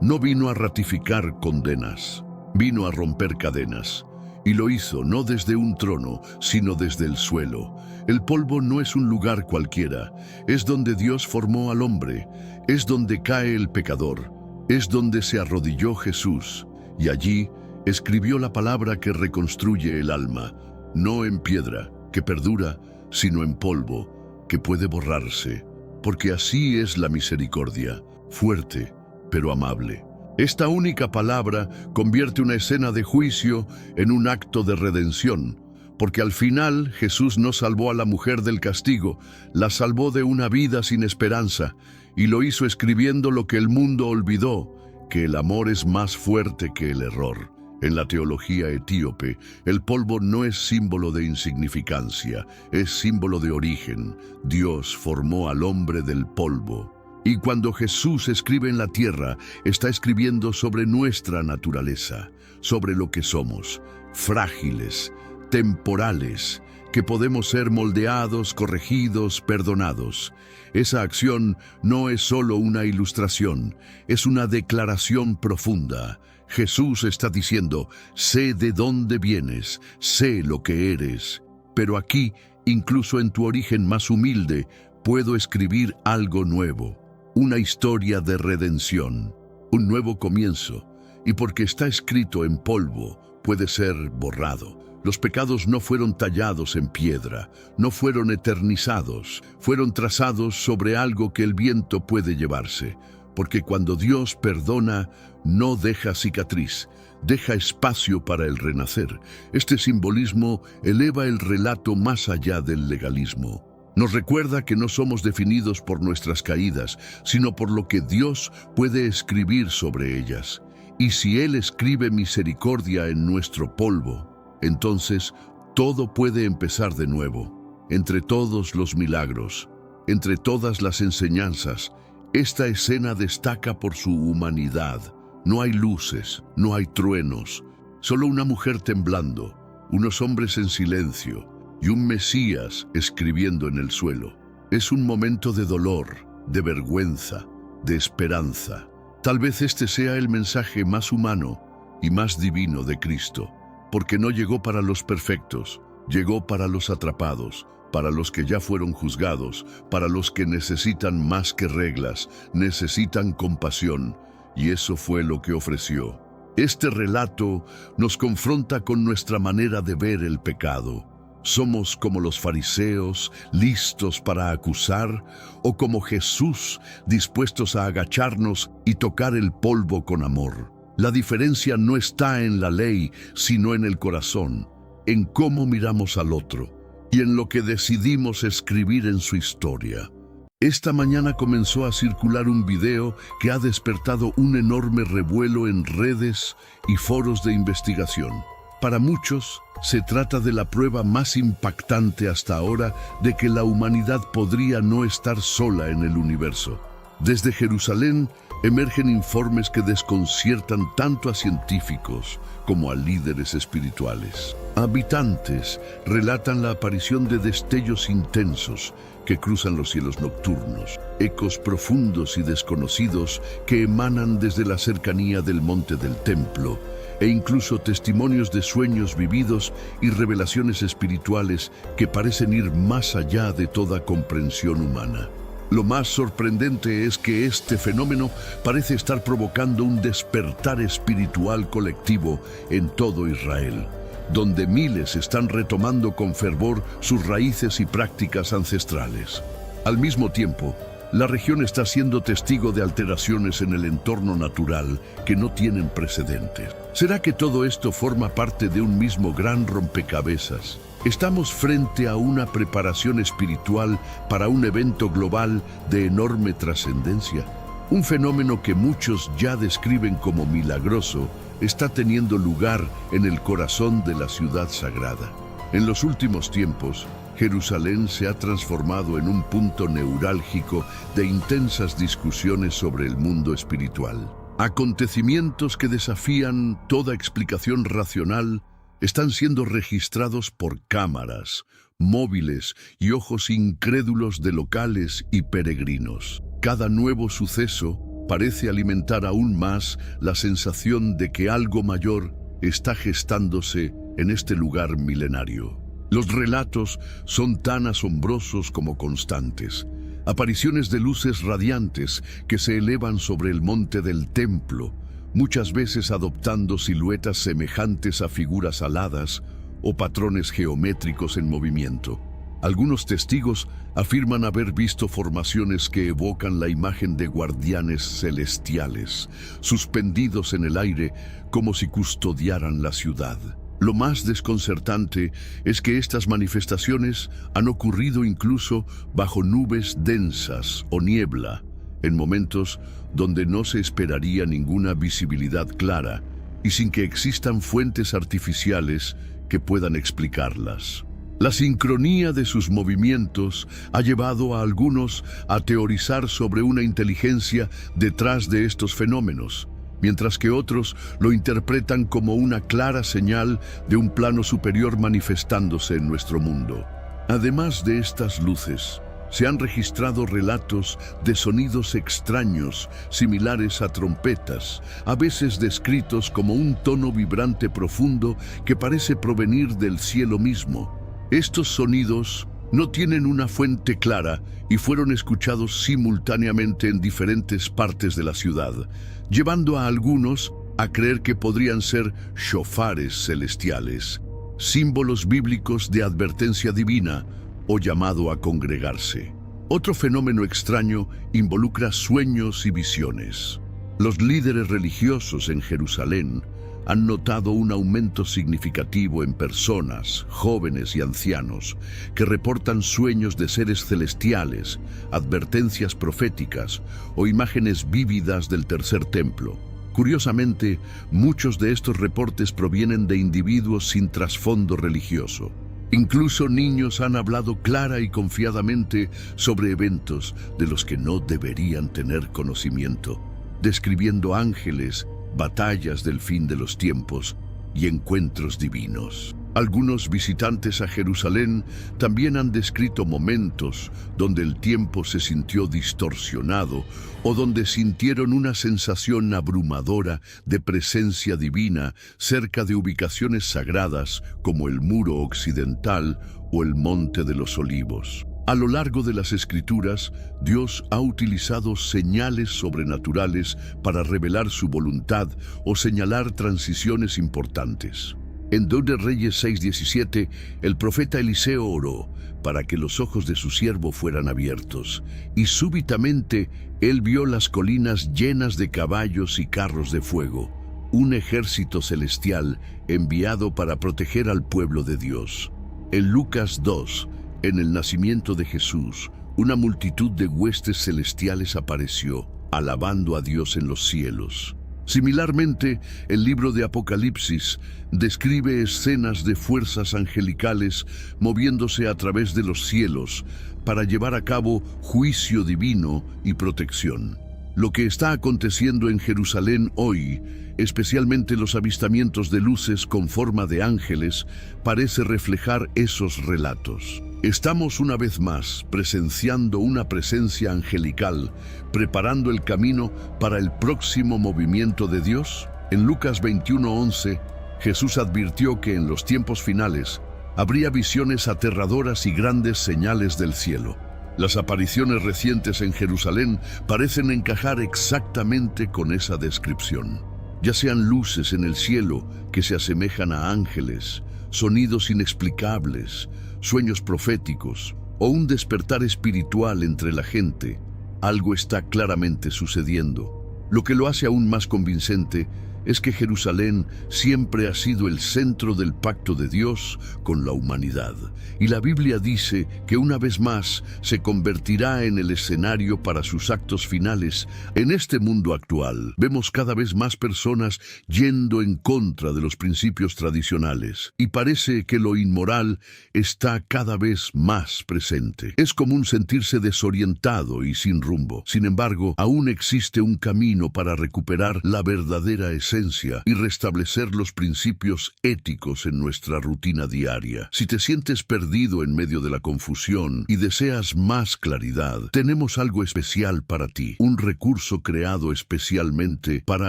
No vino a ratificar condenas, vino a romper cadenas. Y lo hizo no desde un trono, sino desde el suelo. El polvo no es un lugar cualquiera, es donde Dios formó al hombre, es donde cae el pecador, es donde se arrodilló Jesús, y allí escribió la palabra que reconstruye el alma, no en piedra, que perdura, sino en polvo, que puede borrarse, porque así es la misericordia, fuerte, pero amable. Esta única palabra convierte una escena de juicio en un acto de redención, porque al final Jesús no salvó a la mujer del castigo, la salvó de una vida sin esperanza, y lo hizo escribiendo lo que el mundo olvidó, que el amor es más fuerte que el error. En la teología etíope, el polvo no es símbolo de insignificancia, es símbolo de origen. Dios formó al hombre del polvo. Y cuando Jesús escribe en la tierra, está escribiendo sobre nuestra naturaleza, sobre lo que somos, frágiles, temporales, que podemos ser moldeados, corregidos, perdonados. Esa acción no es solo una ilustración, es una declaración profunda. Jesús está diciendo, sé de dónde vienes, sé lo que eres, pero aquí, incluso en tu origen más humilde, puedo escribir algo nuevo, una historia de redención, un nuevo comienzo, y porque está escrito en polvo, puede ser borrado. Los pecados no fueron tallados en piedra, no fueron eternizados, fueron trazados sobre algo que el viento puede llevarse, porque cuando Dios perdona, no deja cicatriz, deja espacio para el renacer. Este simbolismo eleva el relato más allá del legalismo. Nos recuerda que no somos definidos por nuestras caídas, sino por lo que Dios puede escribir sobre ellas. Y si Él escribe misericordia en nuestro polvo, entonces todo puede empezar de nuevo. Entre todos los milagros, entre todas las enseñanzas, esta escena destaca por su humanidad. No hay luces, no hay truenos, solo una mujer temblando, unos hombres en silencio y un Mesías escribiendo en el suelo. Es un momento de dolor, de vergüenza, de esperanza. Tal vez este sea el mensaje más humano y más divino de Cristo, porque no llegó para los perfectos, llegó para los atrapados, para los que ya fueron juzgados, para los que necesitan más que reglas, necesitan compasión, y eso fue lo que ofreció. Este relato nos confronta con nuestra manera de ver el pecado. ¿Somos como los fariseos, listos para acusar, o como Jesús, dispuestos a agacharnos y tocar el polvo con amor? La diferencia no está en la ley, sino en el corazón, en cómo miramos al otro y en lo que decidimos escribir en su historia. Esta mañana comenzó a circular un video que ha despertado un enorme revuelo en redes y foros de investigación. Para muchos, se trata de la prueba más impactante hasta ahora de que la humanidad podría no estar sola en el universo. Desde Jerusalén emergen informes que desconciertan tanto a científicos como a líderes espirituales. Habitantes relatan la aparición de destellos intensos que cruzan los cielos nocturnos, ecos profundos y desconocidos que emanan desde la cercanía del monte del templo, e incluso testimonios de sueños vividos y revelaciones espirituales que parecen ir más allá de toda comprensión humana. Lo más sorprendente es que este fenómeno parece estar provocando un despertar espiritual colectivo en todo Israel, donde miles están retomando con fervor sus raíces y prácticas ancestrales. Al mismo tiempo, la región está siendo testigo de alteraciones en el entorno natural que no tienen precedentes. ¿Será que todo esto forma parte de un mismo gran rompecabezas? ¿Estamos frente a una preparación espiritual para un evento global de enorme trascendencia? Un fenómeno que muchos ya describen como milagroso está teniendo lugar en el corazón de la ciudad sagrada. En los últimos tiempos, Jerusalén se ha transformado en un punto neurálgico de intensas discusiones sobre el mundo espiritual. Acontecimientos que desafían toda explicación racional están siendo registrados por cámaras, móviles y ojos incrédulos de locales y peregrinos. Cada nuevo suceso parece alimentar aún más la sensación de que algo mayor está gestándose en este lugar milenario. Los relatos son tan asombrosos como constantes. Apariciones de luces radiantes que se elevan sobre el monte del templo, muchas veces adoptando siluetas semejantes a figuras aladas o patrones geométricos en movimiento. Algunos testigos afirman haber visto formaciones que evocan la imagen de guardianes celestiales, suspendidos en el aire como si custodiaran la ciudad. Lo más desconcertante es que estas manifestaciones han ocurrido incluso bajo nubes densas o niebla, en momentos donde no se esperaría ninguna visibilidad clara y sin que existan fuentes artificiales que puedan explicarlas. La sincronía de sus movimientos ha llevado a algunos a teorizar sobre una inteligencia detrás de estos fenómenos, mientras que otros lo interpretan como una clara señal de un plano superior manifestándose en nuestro mundo. Además de estas luces, se han registrado relatos de sonidos extraños, similares a trompetas, a veces descritos como un tono vibrante profundo que parece provenir del cielo mismo. Estos sonidos no tienen una fuente clara y fueron escuchados simultáneamente en diferentes partes de la ciudad, llevando a algunos a creer que podrían ser shofares celestiales, símbolos bíblicos de advertencia divina o llamado a congregarse. Otro fenómeno extraño involucra sueños y visiones. Los líderes religiosos en Jerusalén han notado un aumento significativo en personas, jóvenes y ancianos, que reportan sueños de seres celestiales, advertencias proféticas o imágenes vívidas del tercer templo. Curiosamente, muchos de estos reportes provienen de individuos sin trasfondo religioso. Incluso niños han hablado clara y confiadamente sobre eventos de los que no deberían tener conocimiento, describiendo ángeles, batallas del fin de los tiempos y encuentros divinos. Algunos visitantes a Jerusalén también han descrito momentos donde el tiempo se sintió distorsionado o donde sintieron una sensación abrumadora de presencia divina cerca de ubicaciones sagradas como el Muro Occidental o el Monte de los Olivos. A lo largo de las Escrituras, Dios ha utilizado señales sobrenaturales para revelar su voluntad o señalar transiciones importantes. En 2 de Reyes 6:17, el profeta Eliseo oró para que los ojos de su siervo fueran abiertos, y súbitamente él vio las colinas llenas de caballos y carros de fuego, un ejército celestial enviado para proteger al pueblo de Dios. En Lucas 2, en el nacimiento de Jesús, una multitud de huestes celestiales apareció, alabando a Dios en los cielos. Similarmente, el libro de Apocalipsis describe escenas de fuerzas angelicales moviéndose a través de los cielos para llevar a cabo juicio divino y protección. Lo que está aconteciendo en Jerusalén hoy, especialmente los avistamientos de luces con forma de ángeles, parece reflejar esos relatos. Estamos una vez más presenciando una presencia angelical, preparando el camino para el próximo movimiento de Dios. En Lucas 21:11, Jesús advirtió que en los tiempos finales habría visiones aterradoras y grandes señales del cielo. Las apariciones recientes en Jerusalén parecen encajar exactamente con esa descripción. Ya sean luces en el cielo que se asemejan a ángeles, sonidos inexplicables, sueños proféticos o un despertar espiritual entre la gente, algo está claramente sucediendo. Lo que lo hace aún más convincente es que Jerusalén siempre ha sido el centro del pacto de Dios con la humanidad. Y la Biblia dice que una vez más se convertirá en el escenario para sus actos finales. En este mundo actual, vemos cada vez más personas yendo en contra de los principios tradicionales. Y parece que lo inmoral está cada vez más presente. Es común sentirse desorientado y sin rumbo. Sin embargo, aún existe un camino para recuperar la verdadera esencia y restablecer los principios éticos en nuestra rutina diaria. Si te sientes perdido en medio de la confusión y deseas más claridad, tenemos algo especial para ti, un recurso creado especialmente para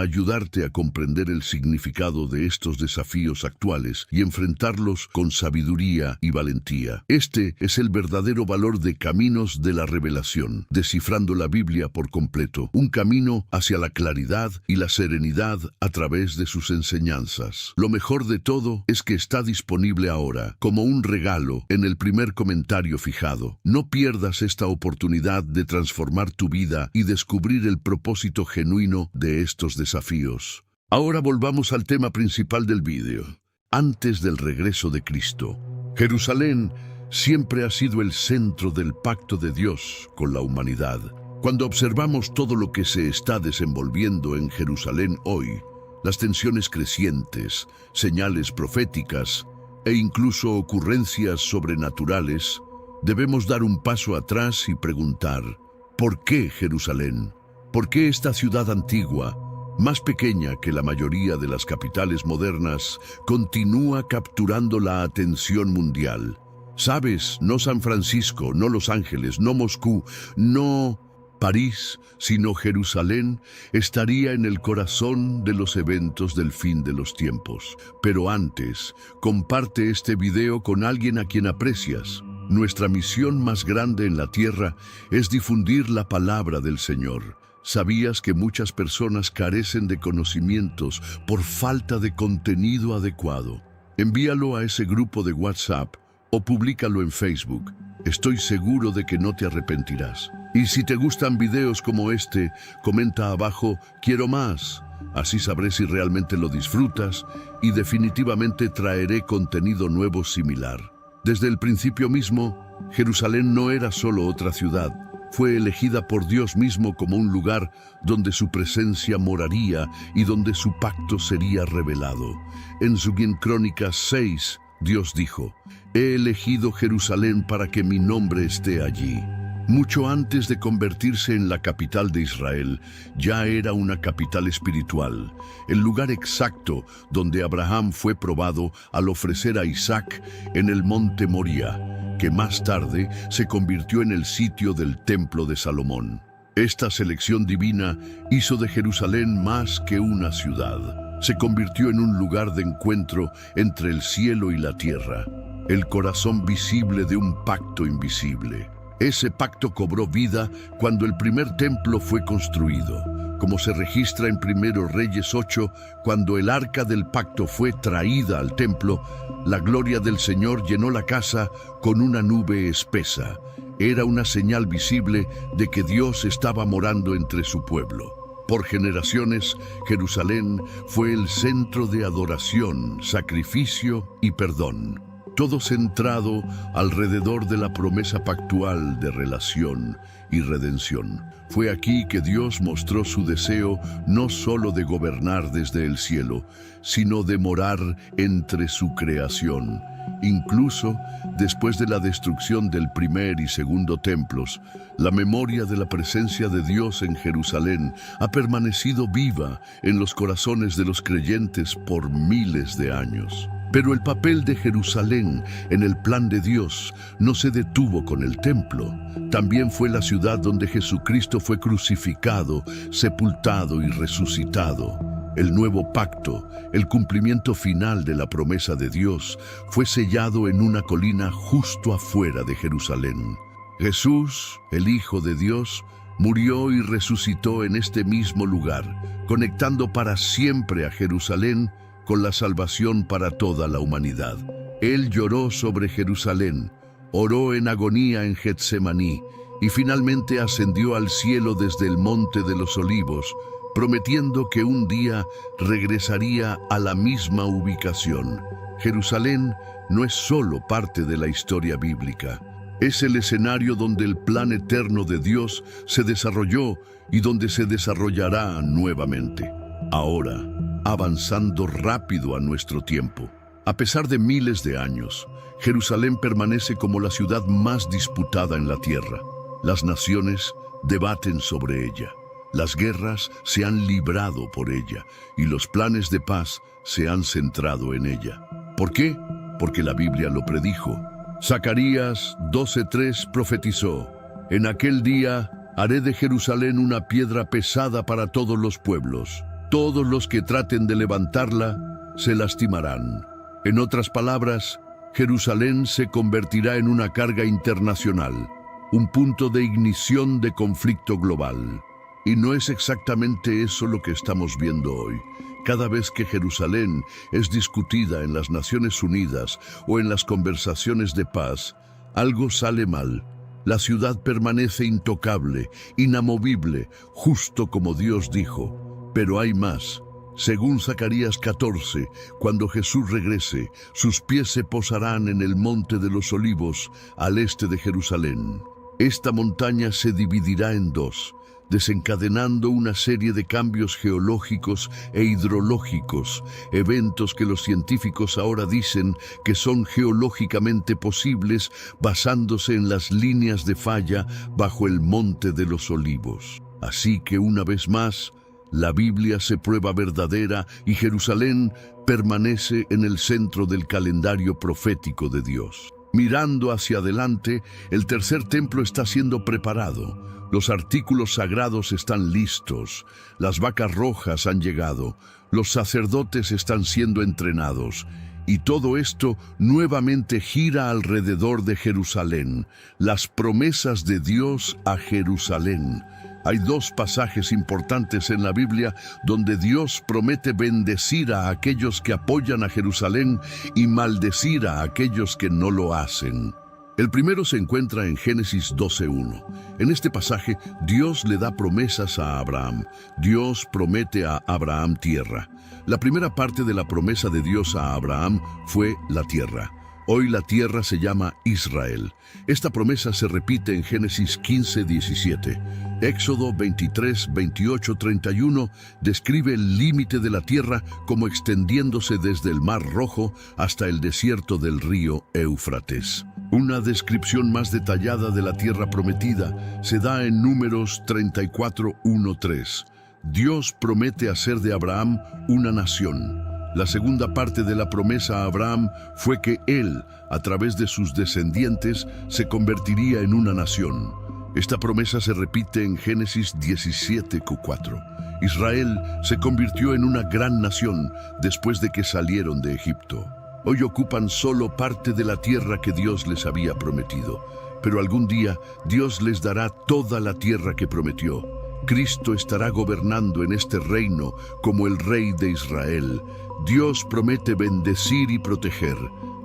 ayudarte a comprender el significado de estos desafíos actuales y enfrentarlos con sabiduría y valentía. Este es el verdadero valor de Caminos de la Revelación, descifrando la Biblia por completo, un camino hacia la claridad y la serenidad a través de sus enseñanzas. Lo mejor de todo es que está disponible ahora, como un regalo, en el primer comentario fijado. No pierdas esta oportunidad de transformar tu vida y descubrir el propósito genuino de estos desafíos. Ahora volvamos al tema principal del vídeo. Antes del regreso de Cristo, Jerusalén siempre ha sido el centro del pacto de Dios con la humanidad. Cuando observamos todo lo que se está desenvolviendo en Jerusalén hoy, las tensiones crecientes, señales proféticas e incluso ocurrencias sobrenaturales, debemos dar un paso atrás y preguntar, ¿por qué Jerusalén? ¿Por qué esta ciudad antigua, más pequeña que la mayoría de las capitales modernas, continúa capturando la atención mundial. ¿Sabes? No San Francisco, no Los Ángeles, no Moscú, no París, sino Jerusalén estaría en el corazón de los eventos del fin de los tiempos. Pero antes, comparte este video con alguien a quien aprecias. Nuestra misión más grande en la tierra es difundir la palabra del Señor. ¿Sabías que muchas personas carecen de conocimientos por falta de contenido adecuado? Envíalo a ese grupo de WhatsApp o públicalo en Facebook. Estoy seguro de que no te arrepentirás. Y si te gustan videos como este, comenta abajo "Quiero más". Así sabré si realmente lo disfrutas y definitivamente traeré contenido nuevo similar. Desde el principio mismo, Jerusalén no era solo otra ciudad. Fue elegida por Dios mismo como un lugar donde su presencia moraría y donde su pacto sería revelado. En Crónicas 6, Dios dijo: "He elegido Jerusalén para que mi nombre esté allí". Mucho antes de convertirse en la capital de Israel, ya era una capital espiritual, el lugar exacto donde Abraham fue probado al ofrecer a Isaac en el monte Moría, que más tarde se convirtió en el sitio del templo de Salomón. Esta selección divina hizo de Jerusalén más que una ciudad. Se convirtió en un lugar de encuentro entre el cielo y la tierra, el corazón visible de un pacto invisible. Ese pacto cobró vida cuando el primer templo fue construido, como se registra en 1 Reyes 8, cuando el arca del pacto fue traída al templo. La gloria del Señor llenó la casa con una nube espesa. Era una señal visible de que Dios estaba morando entre su pueblo. Por generaciones, Jerusalén fue el centro de adoración, sacrificio y perdón. Todo centrado alrededor de la promesa pactual de relación y redención. Fue aquí que Dios mostró su deseo no solo de gobernar desde el cielo, sino de morar entre su creación. Incluso después de la destrucción del primer y segundo templos, la memoria de la presencia de Dios en Jerusalén ha permanecido viva en los corazones de los creyentes por miles de años. Pero el papel de Jerusalén en el plan de Dios no se detuvo con el templo. También fue la ciudad donde Jesucristo fue crucificado, sepultado y resucitado. El nuevo pacto, el cumplimiento final de la promesa de Dios, fue sellado en una colina justo afuera de Jerusalén. Jesús, el Hijo de Dios, murió y resucitó en este mismo lugar, conectando para siempre a Jerusalén con la salvación para toda la humanidad. Él lloró sobre Jerusalén, oró en agonía en Getsemaní y finalmente ascendió al cielo desde el Monte de los Olivos, prometiendo que un día regresaría a la misma ubicación. Jerusalén no es solo parte de la historia bíblica. Es el escenario donde el plan eterno de Dios se desarrolló y donde se desarrollará nuevamente. Ahora, avanzando rápido a nuestro tiempo. A pesar de miles de años, Jerusalén permanece como la ciudad más disputada en la tierra. Las naciones debaten sobre ella. Las guerras se han librado por ella y los planes de paz se han centrado en ella. ¿Por qué? Porque la Biblia lo predijo. Zacarías 12:3 profetizó: "En aquel día haré de Jerusalén una piedra pesada para todos los pueblos. Todos los que traten de levantarla se lastimarán". En otras palabras, Jerusalén se convertirá en una carga internacional, un punto de ignición de conflicto global. Y no es exactamente eso lo que estamos viendo hoy. Cada vez que Jerusalén es discutida en las Naciones Unidas o en las conversaciones de paz, algo sale mal. La ciudad permanece intocable, inamovible, justo como Dios dijo. Pero hay más. Según Zacarías 14, cuando Jesús regrese, sus pies se posarán en el Monte de los Olivos, al este de Jerusalén. Esta montaña se dividirá en dos, desencadenando una serie de cambios geológicos e hidrológicos, eventos que los científicos ahora dicen que son geológicamente posibles basándose en las líneas de falla bajo el Monte de los Olivos. Así que una vez más, La Biblia se prueba verdadera y Jerusalén permanece en el centro del calendario profético de Dios. Mirando hacia adelante, el tercer templo está siendo preparado. Los artículos sagrados están listos. Las vacas rojas han llegado. Los sacerdotes están siendo entrenados. Y todo esto nuevamente gira alrededor de Jerusalén. Las promesas de Dios a Jerusalén. Hay dos pasajes importantes en la Biblia donde Dios promete bendecir a aquellos que apoyan a Jerusalén y maldecir a aquellos que no lo hacen. El primero se encuentra en Génesis 12:1. En este pasaje, Dios le da promesas a Abraham. Dios promete a Abraham tierra. La primera parte de la promesa de Dios a Abraham fue la tierra. Hoy la tierra se llama Israel. Esta promesa se repite en Génesis 15:17. Éxodo 23, 28, 31 describe el límite de la tierra como extendiéndose desde el Mar Rojo hasta el desierto del río Éufrates. Una descripción más detallada de la tierra prometida se da en Números 34, 1, 3. Dios promete hacer de Abraham una nación. La segunda parte de la promesa a Abraham fue que él, a través de sus descendientes, se convertiría en una nación. Esta promesa se repite en Génesis 17:4. Israel se convirtió en una gran nación después de que salieron de Egipto. Hoy ocupan solo parte de la tierra que Dios les había prometido, pero algún día Dios les dará toda la tierra que prometió. Cristo estará gobernando en este reino como el Rey de Israel. Dios promete bendecir y proteger.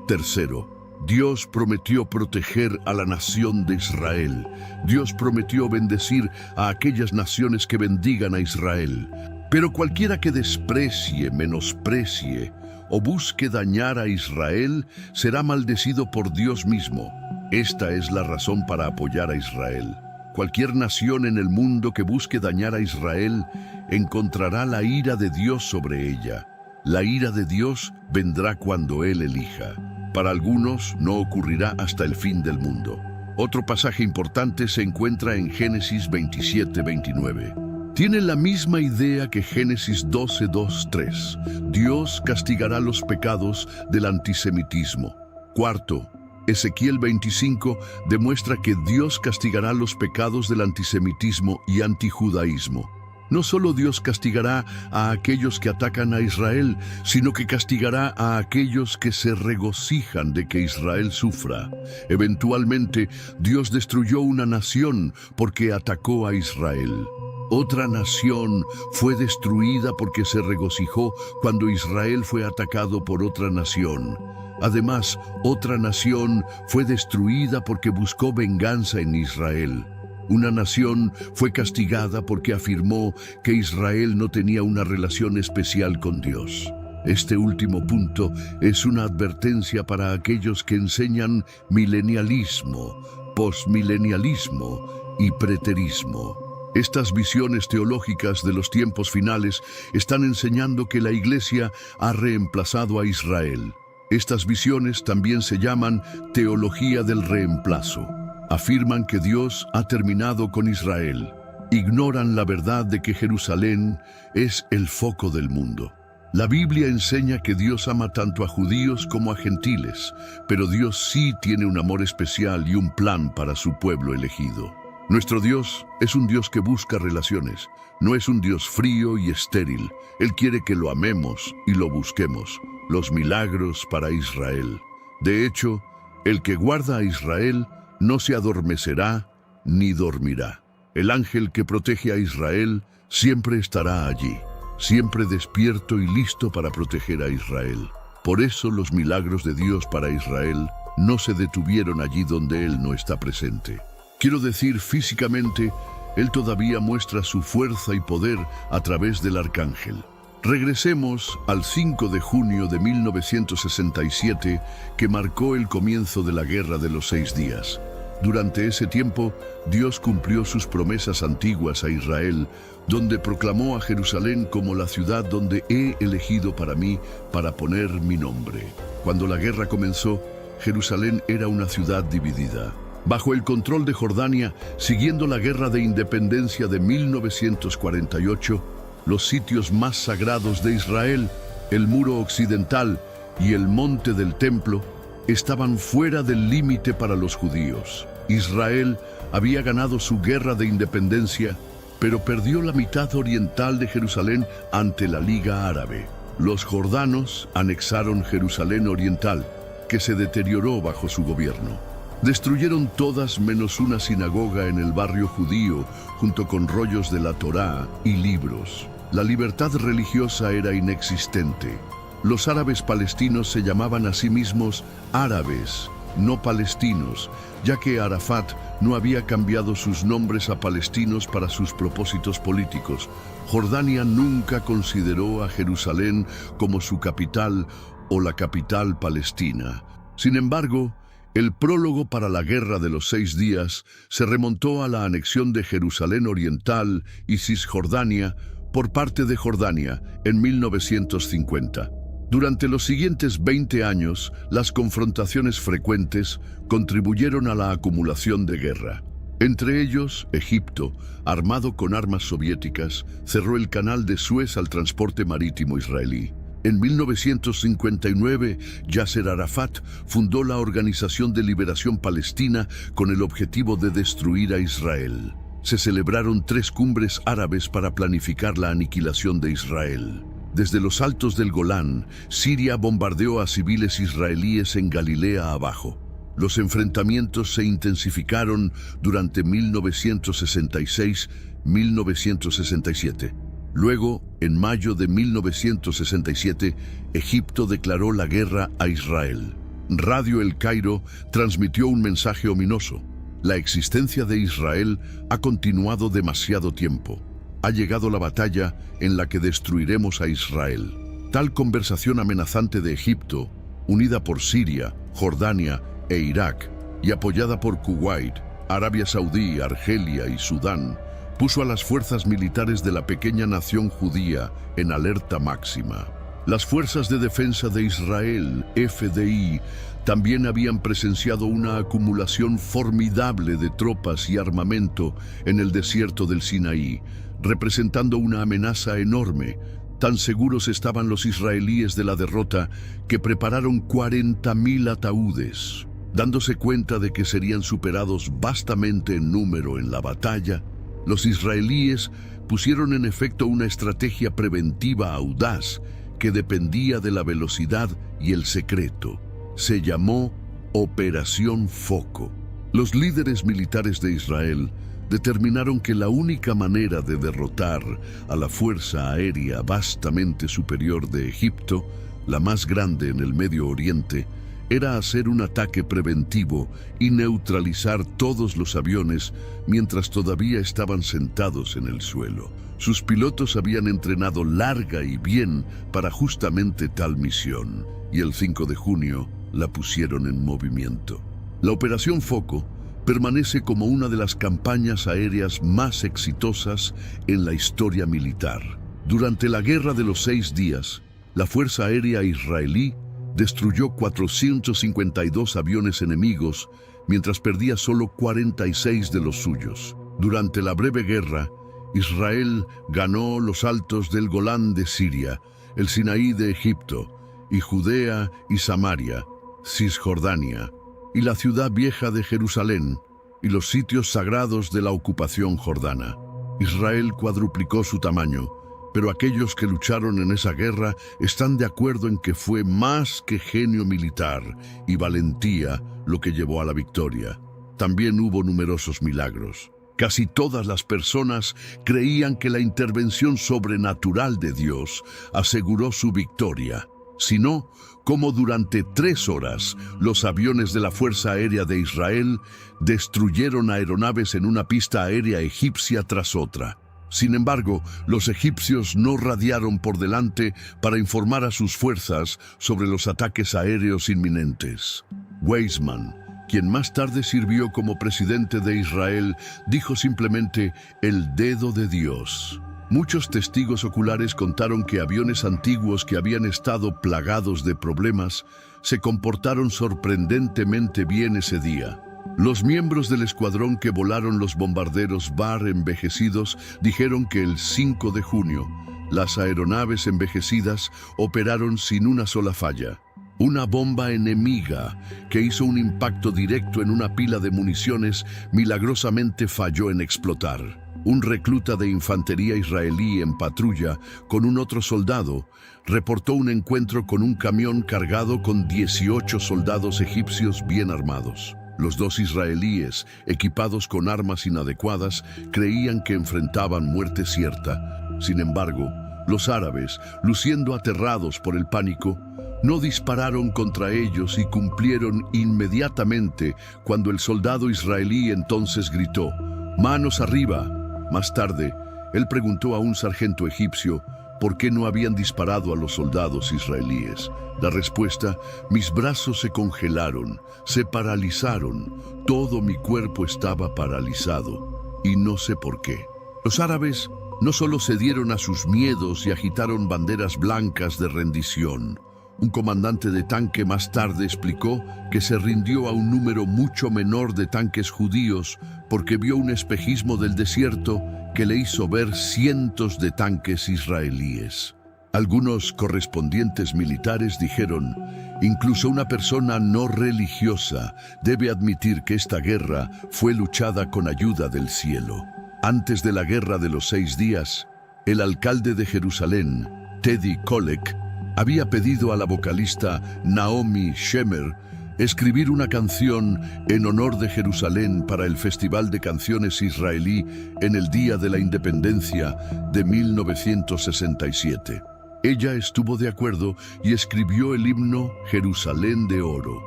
Tercero, Dios prometió proteger a la nación de Israel. Dios prometió bendecir a aquellas naciones que bendigan a Israel. Pero cualquiera que desprecie, menosprecie o busque dañar a Israel será maldecido por Dios mismo. Esta es la razón para apoyar a Israel. Cualquier nación en el mundo que busque dañar a Israel encontrará la ira de Dios sobre ella. La ira de Dios vendrá cuando Él elija. Para algunos no ocurrirá hasta el fin del mundo. Otro pasaje importante se encuentra en Génesis 27:29. Tiene la misma idea que Génesis 12:2-3. Dios castigará los pecados del antisemitismo. Cuarto, Ezequiel 25 demuestra que Dios castigará los pecados del antisemitismo y antijudaísmo. No solo Dios castigará a aquellos que atacan a Israel, sino que castigará a aquellos que se regocijan de que Israel sufra. Eventualmente, Dios destruyó una nación porque atacó a Israel. Otra nación fue destruida porque se regocijó cuando Israel fue atacado por otra nación. Además, otra nación fue destruida porque buscó venganza en Israel. Una nación fue castigada porque afirmó que Israel no tenía una relación especial con Dios. Este último punto es una advertencia para aquellos que enseñan milenialismo, postmilenialismo y preterismo. Estas visiones teológicas de los tiempos finales están enseñando que la Iglesia ha reemplazado a Israel. Estas visiones también se llaman teología del reemplazo. Afirman que Dios ha terminado con Israel. Ignoran la verdad de que Jerusalén es el foco del mundo. La Biblia enseña que Dios ama tanto a judíos como a gentiles, pero Dios sí tiene un amor especial y un plan para su pueblo elegido. Nuestro Dios es un Dios que busca relaciones, no es un Dios frío y estéril. Él quiere que lo amemos y lo busquemos. Los milagros para Israel. De hecho, el que guarda a Israel no se adormecerá ni dormirá. El ángel que protege a Israel siempre estará allí, siempre despierto y listo para proteger a Israel. Por eso los milagros de Dios para Israel no se detuvieron allí donde Él no está presente. Quiero decir, físicamente, Él todavía muestra su fuerza y poder a través del arcángel. Regresemos al 5 de junio de 1967, que marcó el comienzo de la Guerra de los 6 días. Durante ese tiempo, Dios cumplió sus promesas antiguas a Israel, donde proclamó a Jerusalén como la ciudad donde he elegido para mí, para poner mi nombre. Cuando la guerra comenzó, Jerusalén era una ciudad dividida. Bajo el control de Jordania, siguiendo la Guerra de Independencia de 1948, Los sitios más sagrados de Israel, el muro occidental y el monte del templo, estaban fuera del límite para los judíos. Israel había ganado su guerra de independencia, pero perdió la mitad oriental de Jerusalén ante la Liga Árabe. Los jordanos anexaron Jerusalén oriental, que se deterioró bajo su gobierno. Destruyeron todas menos una sinagoga en el barrio judío, junto con rollos de la Torá y libros. La libertad religiosa era inexistente. Los árabes palestinos se llamaban a sí mismos árabes, no palestinos, ya que Arafat no había cambiado sus nombres a palestinos para sus propósitos políticos. Jordania nunca consideró a Jerusalén como su capital o la capital palestina. Sin embargo, el prólogo para la Guerra de los 6 días se remontó a la anexión de Jerusalén Oriental y Cisjordania por parte de Jordania en 1950. Durante los siguientes 20 años, las confrontaciones frecuentes contribuyeron a la acumulación de guerra. Entre ellos, Egipto, armado con armas soviéticas, cerró el canal de Suez al transporte marítimo israelí. En 1959, Yasser Arafat fundó la Organización de Liberación Palestina con el objetivo de destruir a Israel. Se celebraron 3 cumbres árabes para planificar la aniquilación de Israel. Desde los altos del Golán, Siria bombardeó a civiles israelíes en Galilea abajo. Los enfrentamientos se intensificaron durante 1966-1967. Luego, en mayo de 1967, Egipto declaró la guerra a Israel. Radio El Cairo transmitió un mensaje ominoso. La existencia de Israel ha continuado demasiado tiempo. Ha llegado la batalla en la que destruiremos a Israel. Tal conversación amenazante de Egipto, unida por Siria, Jordania e Irak, y apoyada por Kuwait, Arabia Saudí, Argelia y Sudán, puso a las fuerzas militares de la pequeña nación judía en alerta máxima. Las Fuerzas de Defensa de Israel, FDI, también habían presenciado una acumulación formidable de tropas y armamento en el desierto del Sinaí, representando una amenaza enorme. Tan seguros estaban los israelíes de la derrota que prepararon 40.000 ataúdes. Dándose cuenta de que serían superados vastamente en número en la batalla, los israelíes pusieron en efecto una estrategia preventiva audaz que dependía de la velocidad y el secreto. Se llamó Operación Foco. Los líderes militares de Israel determinaron que la única manera de derrotar a la fuerza aérea vastamente superior de Egipto, la más grande en el Medio Oriente, era hacer un ataque preventivo y neutralizar todos los aviones mientras todavía estaban sentados en el suelo. Sus pilotos habían entrenado larga y bien para justamente tal misión, y el 5 de junio la pusieron en movimiento. La Operación Foco permanece como una de las campañas aéreas más exitosas en la historia militar. Durante la Guerra de los 6 días, la Fuerza Aérea Israelí destruyó 452 aviones enemigos, mientras perdía solo 46 de los suyos. Durante la breve guerra, Israel ganó los altos del Golán de Siria, el Sinaí de Egipto, y Judea y Samaria, Cisjordania, y la ciudad vieja de Jerusalén, y los sitios sagrados de la ocupación jordana. Israel cuadruplicó su tamaño, pero aquellos que lucharon en esa guerra están de acuerdo en que fue más que genio militar y valentía lo que llevó a la victoria. También hubo numerosos milagros. Casi todas las personas creían que la intervención sobrenatural de Dios aseguró su victoria. Si no, como durante 3 horas los aviones de la Fuerza Aérea de Israel destruyeron aeronaves en una pista aérea egipcia tras otra. Sin embargo, los egipcios no radiaron por delante para informar a sus fuerzas sobre los ataques aéreos inminentes. Weizmann, quien más tarde sirvió como presidente de Israel, dijo simplemente «el dedo de Dios». Muchos testigos oculares contaron que aviones antiguos que habían estado plagados de problemas se comportaron sorprendentemente bien ese día. Los miembros del escuadrón que volaron los bombarderos Bar envejecidos dijeron que el 5 de junio Las aeronaves envejecidas operaron sin una sola falla. Una bomba enemiga que hizo un impacto directo en una pila de municiones milagrosamente falló en explotar. Un recluta de infantería israelí en patrulla con un otro soldado reportó un encuentro con un camión cargado con 18 soldados egipcios bien armados. Los dos israelíes, equipados con armas inadecuadas, creían que enfrentaban muerte cierta. Sin embargo, los árabes, luciendo aterrados por el pánico, no dispararon contra ellos y cumplieron inmediatamente cuando el soldado israelí entonces gritó: «¡Manos arriba!». Más tarde, él preguntó a un sargento egipcio por qué no habían disparado a los soldados israelíes. La respuesta: «Mis brazos se congelaron, se paralizaron, todo mi cuerpo estaba paralizado, y no sé por qué». Los árabes no solo cedieron a sus miedos y agitaron banderas blancas de rendición. Un comandante de tanque más tarde explicó que se rindió a un número mucho menor de tanques judíos porque vio un espejismo del desierto que le hizo ver cientos de tanques israelíes. Algunos correspondientes militares dijeron: «Incluso una persona no religiosa debe admitir que esta guerra fue luchada con ayuda del cielo». Antes de la Guerra de los 6 días, el alcalde de Jerusalén, Teddy Kollek, había pedido a la vocalista Naomi Shemer escribir una canción en honor de Jerusalén para el Festival de Canciones Israelí en el Día de la Independencia de 1967. Ella estuvo de acuerdo y escribió el himno Jerusalén de Oro,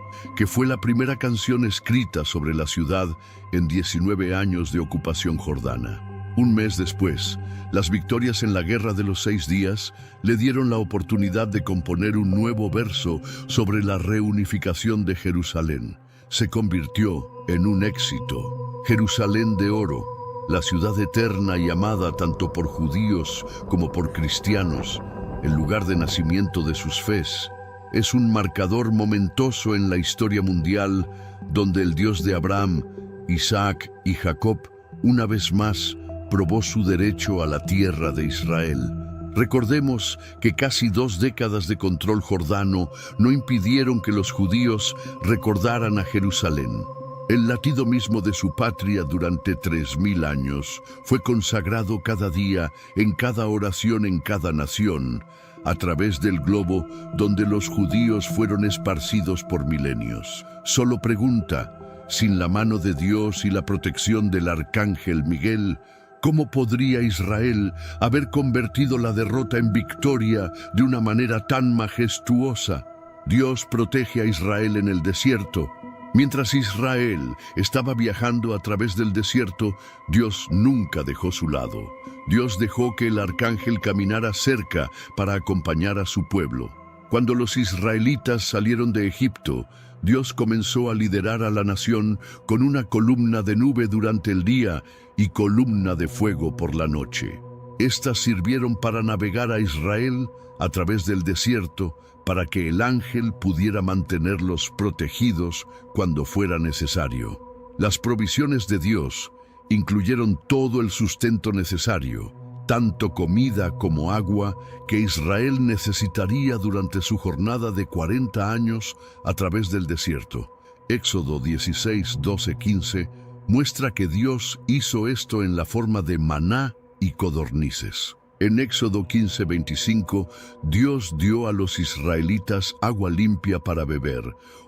que fue la primera canción escrita sobre la ciudad en 19 años de ocupación jordana. Un mes después, las victorias en la Guerra de los 6 días le dieron la oportunidad de componer un nuevo verso sobre la reunificación de Jerusalén. Se convirtió en un éxito. Jerusalén de Oro, la ciudad eterna y amada tanto por judíos como por cristianos, el lugar de nacimiento de sus fes, es un marcador momentoso en la historia mundial donde el Dios de Abraham, Isaac y Jacob una vez más probó su derecho a la tierra de Israel. Recordemos que casi 2 décadas de control jordano no impidieron que los judíos recordaran a Jerusalén. El latido mismo de su patria durante 3000 años fue consagrado cada día, en cada oración, en cada nación, a través del globo donde los judíos fueron esparcidos por milenios. Solo pregunta: sin la mano de Dios y la protección del arcángel Miguel, ¿cómo podría Israel haber convertido la derrota en victoria de una manera tan majestuosa? Dios protege a Israel en el desierto. Mientras Israel estaba viajando a través del desierto, Dios nunca dejó su lado. Dios dejó que el arcángel caminara cerca para acompañar a su pueblo. Cuando los israelitas salieron de Egipto, Dios comenzó a liderar a la nación con una columna de nube durante el día y columna de fuego por la noche. Estas sirvieron para navegar a Israel a través del desierto para que el ángel pudiera mantenerlos protegidos cuando fuera necesario. Las provisiones de Dios incluyeron todo el sustento necesario, tanto comida como agua, que Israel necesitaría durante su jornada de 40 años a través del desierto. Éxodo 16, 12, 15 muestra que Dios hizo esto en la forma de maná y codornices. En Éxodo 15, 25, Dios dio a los israelitas agua limpia para beber.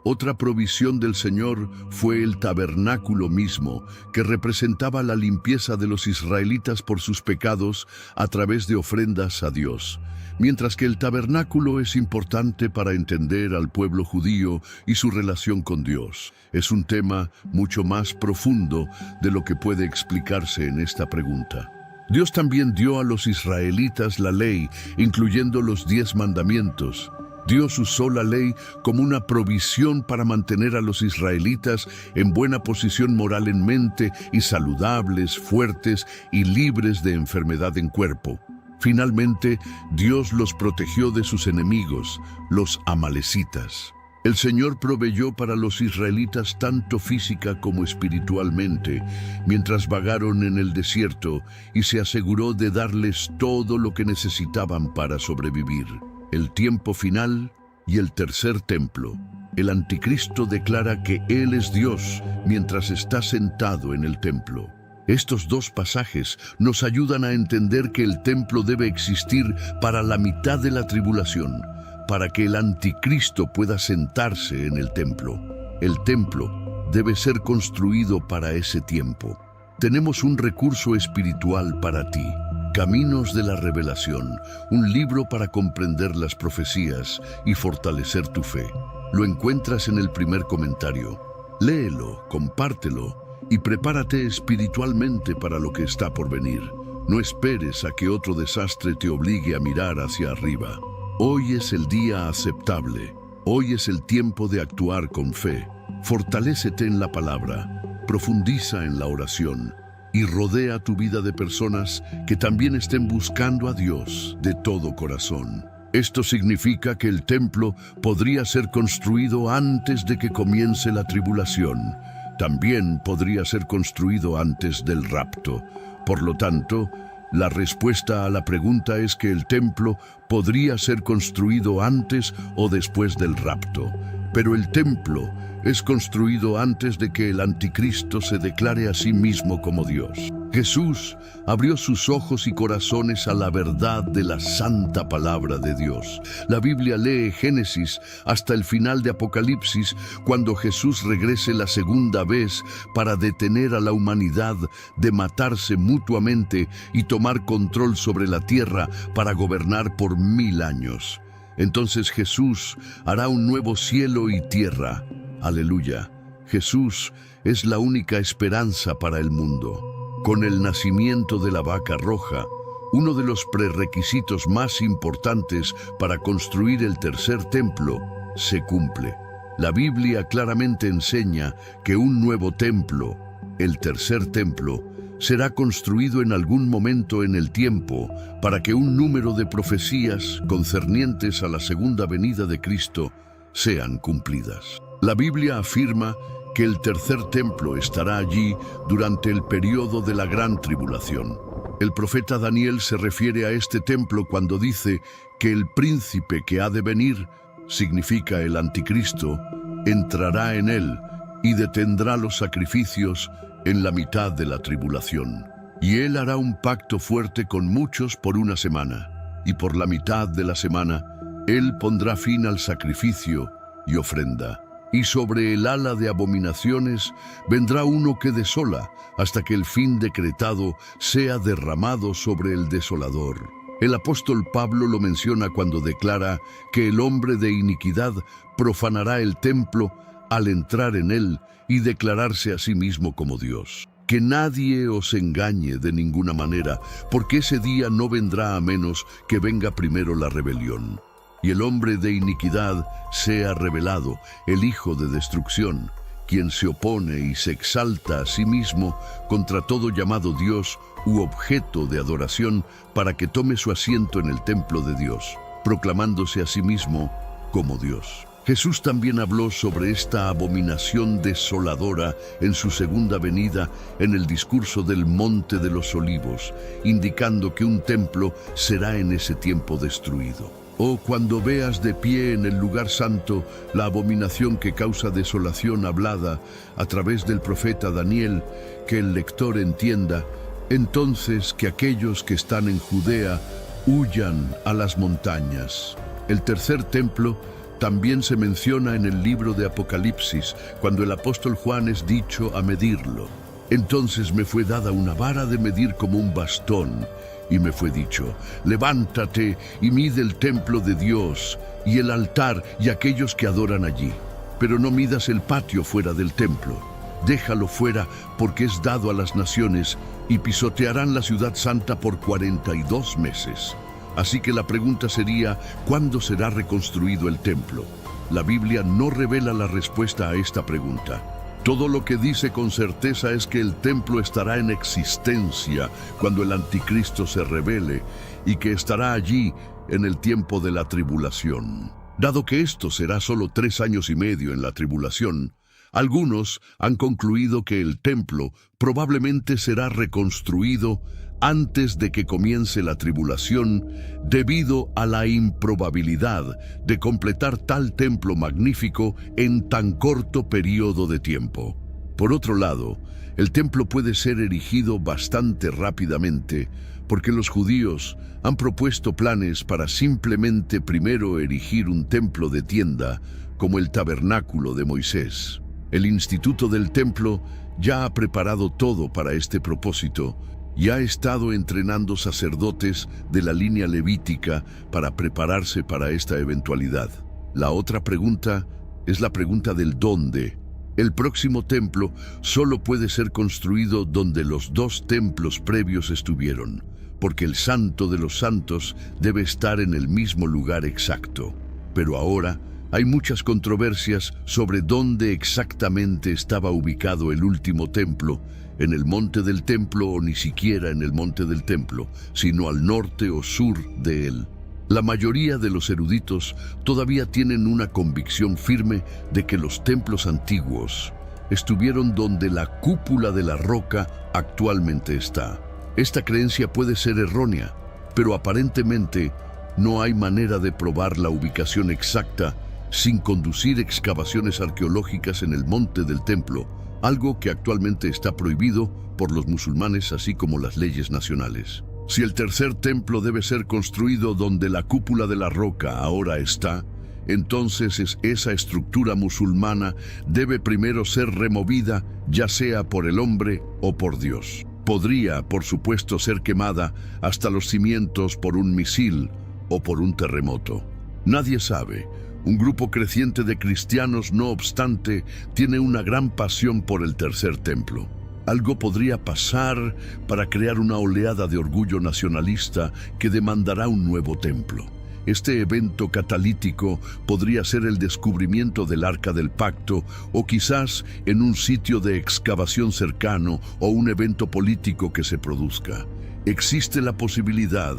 Otra provisión del Señor fue el tabernáculo mismo, que representaba la limpieza de los israelitas por sus pecados a través de ofrendas a Dios. Mientras que el tabernáculo es importante para entender al pueblo judío y su relación con Dios, es un tema mucho más profundo de lo que puede explicarse en esta pregunta. Dios también dio a los israelitas la ley, incluyendo los 10 mandamientos. Dios usó la ley como una provisión para mantener a los israelitas en buena posición moral en mente y saludables, fuertes y libres de enfermedad en cuerpo. Finalmente, Dios los protegió de sus enemigos, los amalecitas. El Señor proveyó para los israelitas tanto física como espiritualmente, mientras vagaron en el desierto, y se aseguró de darles todo lo que necesitaban para sobrevivir. El tiempo final y el tercer templo. El anticristo declara que Él es Dios mientras está sentado en el templo. Estos dos pasajes nos ayudan a entender que el templo debe existir para la mitad de la tribulación, para que el anticristo pueda sentarse en el templo. El templo debe ser construido para ese tiempo. Tenemos un recurso espiritual para ti. Caminos de la Revelación, un libro para comprender las profecías y fortalecer tu fe. Lo encuentras en el primer comentario. Léelo, compártelo y prepárate espiritualmente para lo que está por venir. No esperes a que otro desastre te obligue a mirar hacia arriba. Hoy es el día aceptable. Hoy es el tiempo de actuar con fe. Fortalécete en la palabra, profundiza en la oración y rodea tu vida de personas que también estén buscando a Dios de todo corazón. Esto significa que el templo podría ser construido antes de que comience la tribulación. También podría ser construido antes del rapto. Por lo tanto, la respuesta a la pregunta es que el templo podría ser construido antes o después del rapto. Pero el templo es construido antes de que el anticristo se declare a sí mismo como Dios. Jesús abrió sus ojos y corazones a la verdad de la santa palabra de Dios. La Biblia lee Génesis hasta el final de Apocalipsis, cuando Jesús regrese la segunda vez para detener a la humanidad de matarse mutuamente y tomar control sobre la tierra para gobernar por 1000 años. Entonces Jesús hará un nuevo cielo y tierra. Aleluya. Jesús es la única esperanza para el mundo. Con el nacimiento de la vaca roja, uno de los prerequisitos más importantes para construir el tercer templo se cumple. La Biblia claramente enseña que un nuevo templo, el tercer templo, será construido en algún momento en el tiempo para que un número de profecías concernientes a la segunda venida de Cristo sean cumplidas. La Biblia afirma que el tercer templo estará allí durante el periodo de la gran tribulación. El profeta Daniel se refiere a este templo cuando dice que el príncipe que ha de venir, significa el anticristo, entrará en él y detendrá los sacrificios en la mitad de la tribulación. Y él hará un pacto fuerte con muchos por una semana, y por la mitad de la semana, él pondrá fin al sacrificio y ofrenda. Y sobre el ala de abominaciones vendrá uno que desola, hasta que el fin decretado sea derramado sobre el desolador. El apóstol Pablo lo menciona cuando declara que el hombre de iniquidad profanará el templo al entrar en él y declararse a sí mismo como Dios. Que nadie os engañe de ninguna manera, porque ese día no vendrá a menos que venga primero la rebelión. Y el hombre de iniquidad sea revelado, el hijo de destrucción, quien se opone y se exalta a sí mismo contra todo llamado Dios u objeto de adoración, para que tome su asiento en el templo de Dios, proclamándose a sí mismo como Dios. Jesús también habló sobre esta abominación desoladora en su segunda venida en el discurso del Monte de los Olivos, indicando que un templo será en ese tiempo destruido. O cuando veas de pie en el lugar santo la abominación que causa desolación hablada a través del profeta Daniel, que el lector entienda, entonces que aquellos que están en Judea huyan a las montañas. El tercer templo también se menciona en el libro de Apocalipsis, cuando el apóstol Juan es dicho a medirlo. Entonces me fue dada una vara de medir como un bastón, y me fue dicho: levántate y mide el templo de Dios, y el altar y aquellos que adoran allí. Pero no midas el patio fuera del templo. Déjalo fuera, porque es dado a las naciones, y pisotearán la ciudad santa por 42 meses. Así que la pregunta sería: ¿cuándo será reconstruido el templo? La Biblia no revela la respuesta a esta pregunta. Todo lo que dice con certeza es que el templo estará en existencia cuando el anticristo se revele, y que estará allí en el tiempo de la tribulación. Dado que esto será solo 3 años y medio en la tribulación, algunos han concluido que el templo probablemente será reconstruido antes de que comience la tribulación debido a la improbabilidad de completar tal templo magnífico en tan corto periodo de tiempo. Por otro lado, el templo puede ser erigido bastante rápidamente porque los judíos han propuesto planes para simplemente primero erigir un templo de tienda como el tabernáculo de Moisés. El Instituto del Templo ya ha preparado todo para este propósito y ha estado entrenando sacerdotes de la línea levítica para prepararse para esta eventualidad. La otra pregunta es la pregunta del dónde. El próximo templo solo puede ser construido donde los 2 templos previos estuvieron, porque el Santo de los Santos debe estar en el mismo lugar exacto. Pero ahora hay muchas controversias sobre dónde exactamente estaba ubicado el último templo, en el monte del templo o ni siquiera en el monte del templo, sino al norte o sur de él. La mayoría de los eruditos todavía tienen una convicción firme de que los templos antiguos estuvieron donde la cúpula de la roca actualmente está. Esta creencia puede ser errónea, pero aparentemente no hay manera de probar la ubicación exacta sin conducir excavaciones arqueológicas en el monte del templo, algo que actualmente está prohibido por los musulmanes así como las leyes nacionales. Si el tercer templo debe ser construido donde la cúpula de la roca ahora está, entonces esa estructura musulmana debe primero ser removida, ya sea por el hombre o por Dios. Podría, por supuesto, ser quemada hasta los cimientos por un misil o por un terremoto. Nadie sabe. Un grupo creciente de cristianos, no obstante, tiene una gran pasión por el tercer templo. Algo podría pasar para crear una oleada de orgullo nacionalista que demandará un nuevo templo. Este evento catalítico podría ser el descubrimiento del Arca del Pacto o quizás en un sitio de excavación cercano o un evento político que se produzca. Existe la posibilidad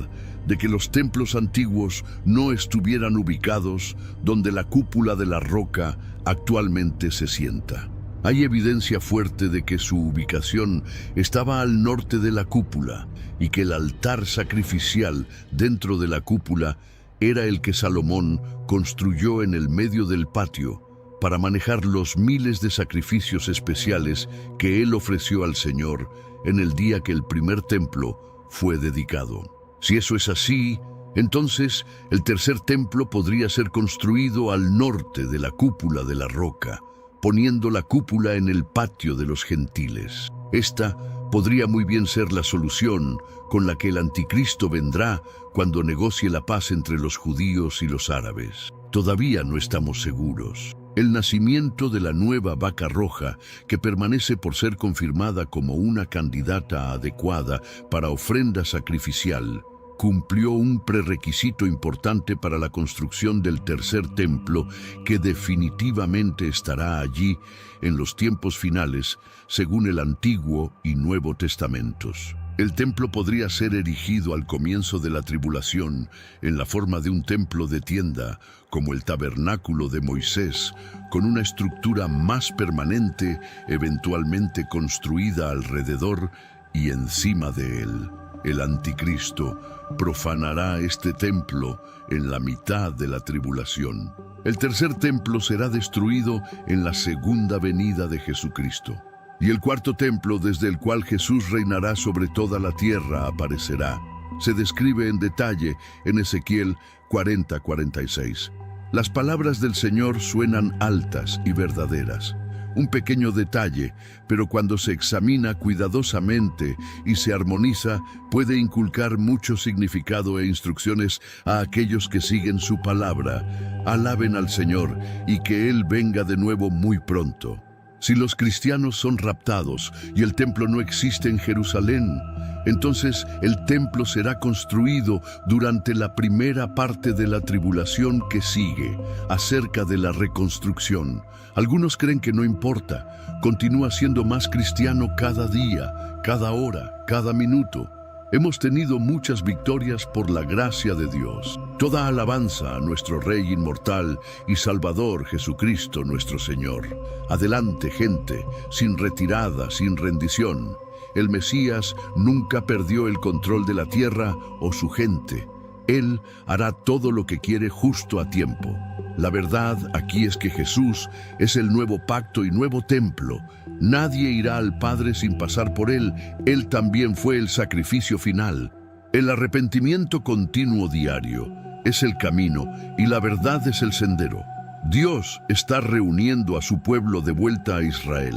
de que los templos antiguos no estuvieran ubicados donde la cúpula de la roca actualmente se sienta. Hay evidencia fuerte de que su ubicación estaba al norte de la cúpula y que el altar sacrificial dentro de la cúpula era el que Salomón construyó en el medio del patio para manejar los miles de sacrificios especiales que él ofreció al Señor en el día que el primer templo fue dedicado. Si eso es así, entonces el tercer templo podría ser construido al norte de la cúpula de la roca, poniendo la cúpula en el patio de los gentiles. Esta podría muy bien ser la solución con la que el anticristo vendrá cuando negocie la paz entre los judíos y los árabes. Todavía no estamos seguros. El nacimiento de la nueva vaca roja, que permanece por ser confirmada como una candidata adecuada para ofrenda sacrificial, cumplió un prerequisito importante para la construcción del tercer templo que definitivamente estará allí en los tiempos finales, según el Antiguo y Nuevo Testamentos. El templo podría ser erigido al comienzo de la tribulación en la forma de un templo de tienda, como el tabernáculo de Moisés, con una estructura más permanente, eventualmente construida alrededor y encima de él. El anticristo profanará este templo en la mitad de la tribulación. El tercer templo será destruido en la segunda venida de Jesucristo. Y el cuarto templo, desde el cual Jesús reinará sobre toda la tierra, aparecerá. Se describe en detalle en Ezequiel 40:46. Las palabras del Señor suenan altas y verdaderas. Un pequeño detalle, pero cuando se examina cuidadosamente y se armoniza, puede inculcar mucho significado e instrucciones a aquellos que siguen su palabra. Alaben al Señor y que Él venga de nuevo muy pronto. Si los cristianos son raptados y el templo no existe en Jerusalén, entonces el templo será construido durante la primera parte de la tribulación que sigue, acerca de la reconstrucción. Algunos creen que no importa, continúa siendo más cristiano cada día, cada hora, cada minuto. Hemos tenido muchas victorias por la gracia de Dios. Toda alabanza a nuestro Rey inmortal y Salvador Jesucristo nuestro Señor. Adelante, gente, sin retirada, sin rendición. El Mesías nunca perdió el control de la tierra o su gente. Él hará todo lo que quiere justo a tiempo. La verdad aquí es que Jesús es el nuevo pacto y nuevo templo. Nadie irá al Padre sin pasar por Él. Él también fue el sacrificio final. El arrepentimiento continuo diario es el camino y la verdad es el sendero. Dios está reuniendo a su pueblo de vuelta a Israel.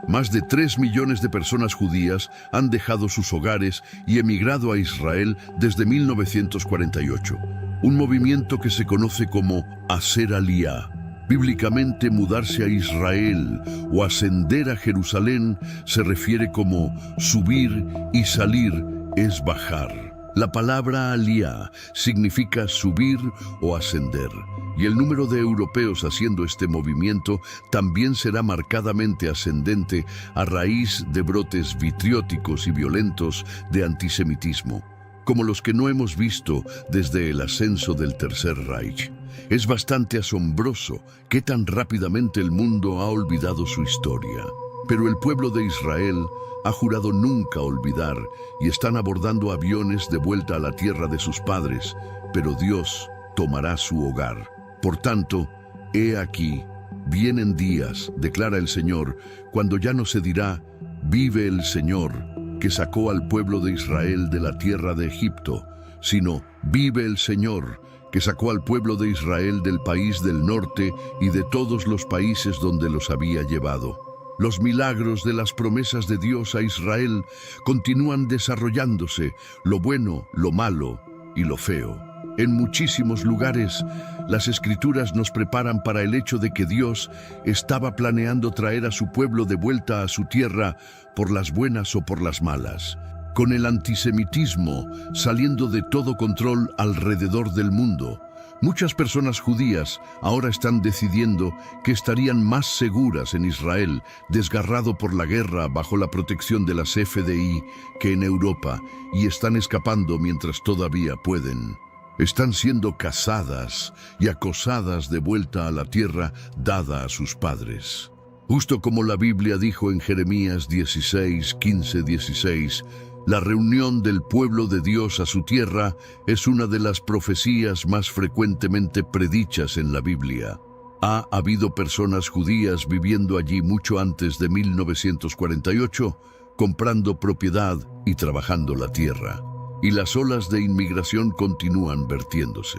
Más de 3 millones de personas judías han dejado sus hogares y emigrado a Israel desde 1948. Un movimiento que se conoce como Hacer Aliyá. Bíblicamente, mudarse a Israel o ascender a Jerusalén se refiere como subir y salir es bajar. La palabra aliyá significa subir o ascender, y el número de europeos haciendo este movimiento también será marcadamente ascendente a raíz de brotes vitrióticos y violentos de antisemitismo, como los que no hemos visto desde el ascenso del Tercer Reich. Es bastante asombroso qué tan rápidamente el mundo ha olvidado su historia. Pero el pueblo de Israel ha jurado nunca olvidar y están abordando aviones de vuelta a la tierra de sus padres, pero Dios tomará su hogar. Por tanto, he aquí, vienen días, declara el Señor, cuando ya no se dirá, vive el Señor, que sacó al pueblo de Israel de la tierra de Egipto, sino, vive el Señor, que sacó al pueblo de Israel del país del norte y de todos los países donde los había llevado. Los milagros de las promesas de Dios a Israel continúan desarrollándose, lo bueno, lo malo y lo feo. En muchísimos lugares, las Escrituras nos preparan para el hecho de que Dios estaba planeando traer a su pueblo de vuelta a su tierra por las buenas o por las malas. Con el antisemitismo saliendo de todo control alrededor del mundo, muchas personas judías ahora están decidiendo que estarían más seguras en Israel, desgarrado por la guerra bajo la protección de las FDI, que en Europa, y están escapando mientras todavía pueden. Están siendo cazadas y acosadas de vuelta a la tierra dada a sus padres. Justo como la Biblia dijo en Jeremías 16, 15, 16, la reunión del pueblo de Dios a su tierra es una de las profecías más frecuentemente predichas en la Biblia. Ha habido personas judías viviendo allí mucho antes de 1948, comprando propiedad y trabajando la tierra. Y las olas de inmigración continúan vertiéndose.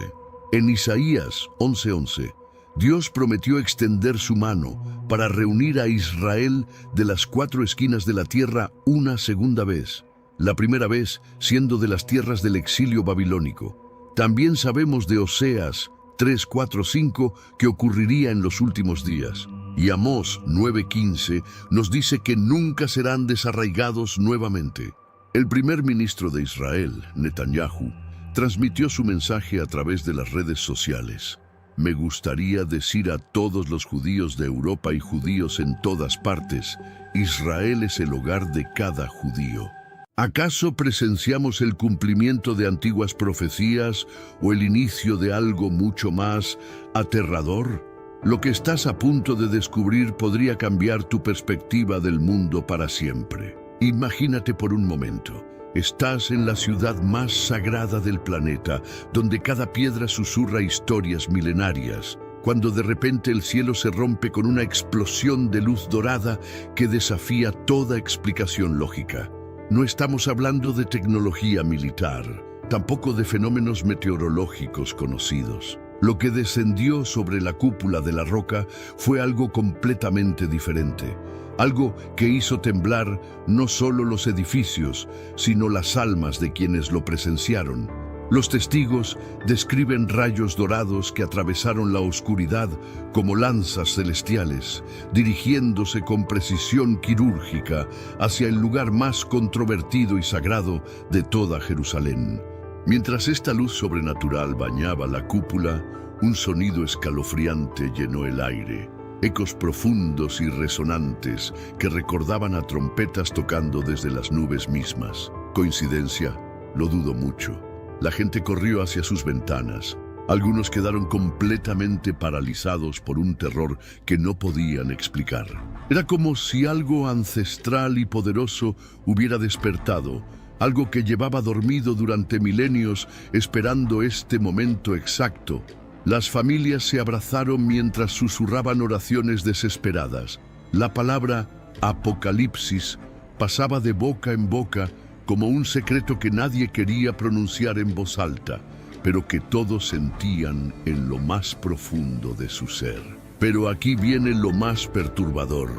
En Isaías 11:11, Dios prometió extender su mano para reunir a Israel de las 4 esquinas de la tierra una segunda vez. La primera vez siendo de las tierras del exilio babilónico. También sabemos de Oseas 3, 4, 5 que ocurriría en los últimos días. Y Amós 9:15 nos dice que nunca serán desarraigados nuevamente. El primer ministro de Israel, Netanyahu, transmitió su mensaje a través de las redes sociales. Me gustaría decir a todos los judíos de Europa y judíos en todas partes, Israel es el hogar de cada judío. ¿Acaso presenciamos el cumplimiento de antiguas profecías o el inicio de algo mucho más aterrador? Lo que estás a punto de descubrir podría cambiar tu perspectiva del mundo para siempre. Imagínate por un momento. Estás en la ciudad más sagrada del planeta, donde cada piedra susurra historias milenarias, cuando de repente el cielo se rompe con una explosión de luz dorada que desafía toda explicación lógica. No estamos hablando de tecnología militar, tampoco de fenómenos meteorológicos conocidos. Lo que descendió sobre la cúpula de la roca fue algo completamente diferente. Algo que hizo temblar no solo los edificios, sino las almas de quienes lo presenciaron. Los testigos describen rayos dorados que atravesaron la oscuridad como lanzas celestiales, dirigiéndose con precisión quirúrgica hacia el lugar más controvertido y sagrado de toda Jerusalén. Mientras esta luz sobrenatural bañaba la cúpula, un sonido escalofriante llenó el aire. Ecos profundos y resonantes que recordaban a trompetas tocando desde las nubes mismas. ¿Coincidencia? Lo dudo mucho. La gente corrió hacia sus ventanas. Algunos quedaron completamente paralizados por un terror que no podían explicar. Era como si algo ancestral y poderoso hubiera despertado, algo que llevaba dormido durante milenios esperando este momento exacto. Las familias se abrazaron mientras susurraban oraciones desesperadas. La palabra Apocalipsis pasaba de boca en boca como un secreto que nadie quería pronunciar en voz alta, pero que todos sentían en lo más profundo de su ser. Pero aquí viene lo más perturbador.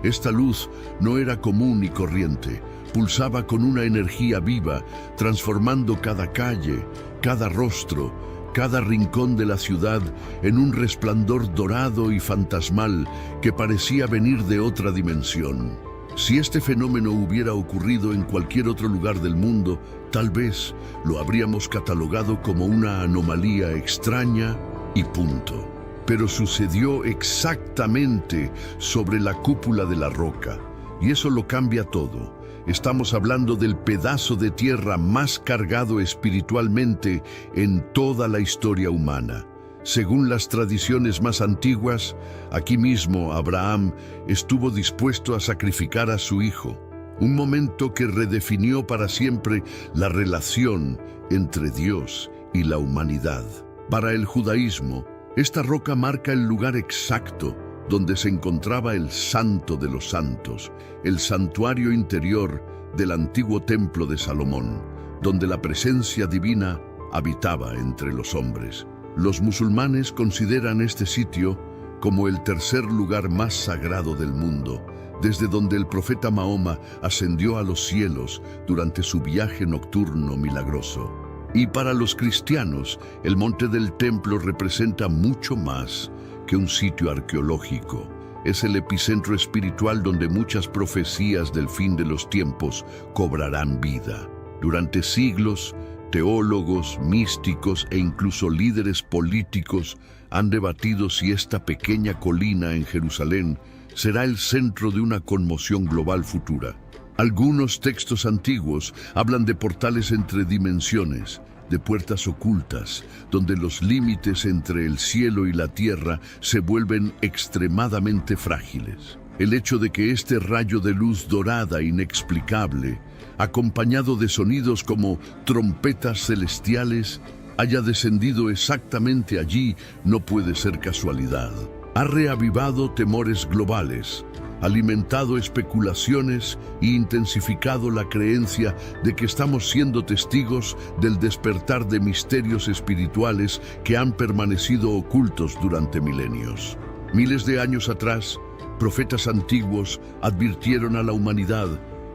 Esta luz no era común y corriente, pulsaba con una energía viva, transformando cada calle, cada rostro, cada rincón de la ciudad en un resplandor dorado y fantasmal que parecía venir de otra dimensión. Si este fenómeno hubiera ocurrido en cualquier otro lugar del mundo, tal vez lo habríamos catalogado como una anomalía extraña y punto. Pero sucedió exactamente sobre la cúpula de la roca, y eso lo cambia todo. Estamos hablando del pedazo de tierra más cargado espiritualmente en toda la historia humana. Según las tradiciones más antiguas, aquí mismo Abraham estuvo dispuesto a sacrificar a su hijo, un momento que redefinió para siempre la relación entre Dios y la humanidad. Para el judaísmo, esta roca marca el lugar exacto donde se encontraba el Santo de los Santos, el santuario interior del antiguo templo de Salomón, donde la presencia divina habitaba entre los hombres. Los musulmanes consideran este sitio como el tercer lugar más sagrado del mundo, desde donde el profeta Mahoma ascendió a los cielos durante su viaje nocturno milagroso. Y para los cristianos, el monte del templo representa mucho más que un sitio arqueológico. Es el epicentro espiritual donde muchas profecías del fin de los tiempos cobrarán vida. Durante siglos, teólogos, místicos e incluso líderes políticos han debatido si esta pequeña colina en Jerusalén será el centro de una conmoción global futura. Algunos textos antiguos hablan de portales entre dimensiones, de puertas ocultas, donde los límites entre el cielo y la tierra se vuelven extremadamente frágiles. El hecho de que este rayo de luz dorada inexplicable, acompañado de sonidos como trompetas celestiales, haya descendido exactamente allí no puede ser casualidad. Ha reavivado temores globales, alimentado especulaciones e intensificado la creencia de que estamos siendo testigos del despertar de misterios espirituales que han permanecido ocultos durante milenios. Miles de años atrás, profetas antiguos advirtieron a la humanidad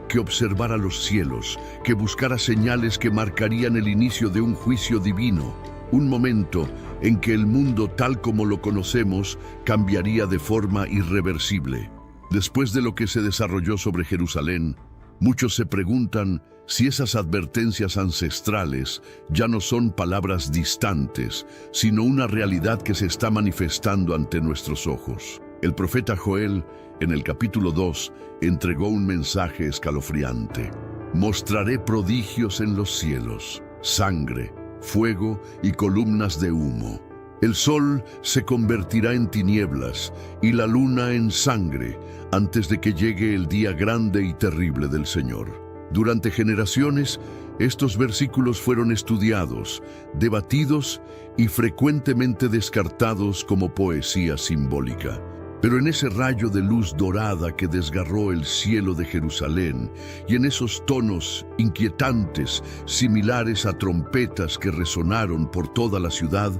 que observara los cielos, que buscara señales que marcarían el inicio de un juicio divino, un momento en que el mundo tal como lo conocemos cambiaría de forma irreversible. Después de lo que se desarrolló sobre Jerusalén, muchos se preguntan si esas advertencias ancestrales ya no son palabras distantes, sino una realidad que se está manifestando ante nuestros ojos. El profeta Joel, en el capítulo 2, entregó un mensaje escalofriante. Mostraré prodigios en los cielos, sangre, fuego y columnas de humo. El sol se convertirá en tinieblas y la luna en sangre antes de que llegue el día grande y terrible del Señor. Durante generaciones, estos versículos fueron estudiados, debatidos y frecuentemente descartados como poesía simbólica. Pero en ese rayo de luz dorada que desgarró el cielo de Jerusalén y en esos tonos inquietantes, similares a trompetas que resonaron por toda la ciudad,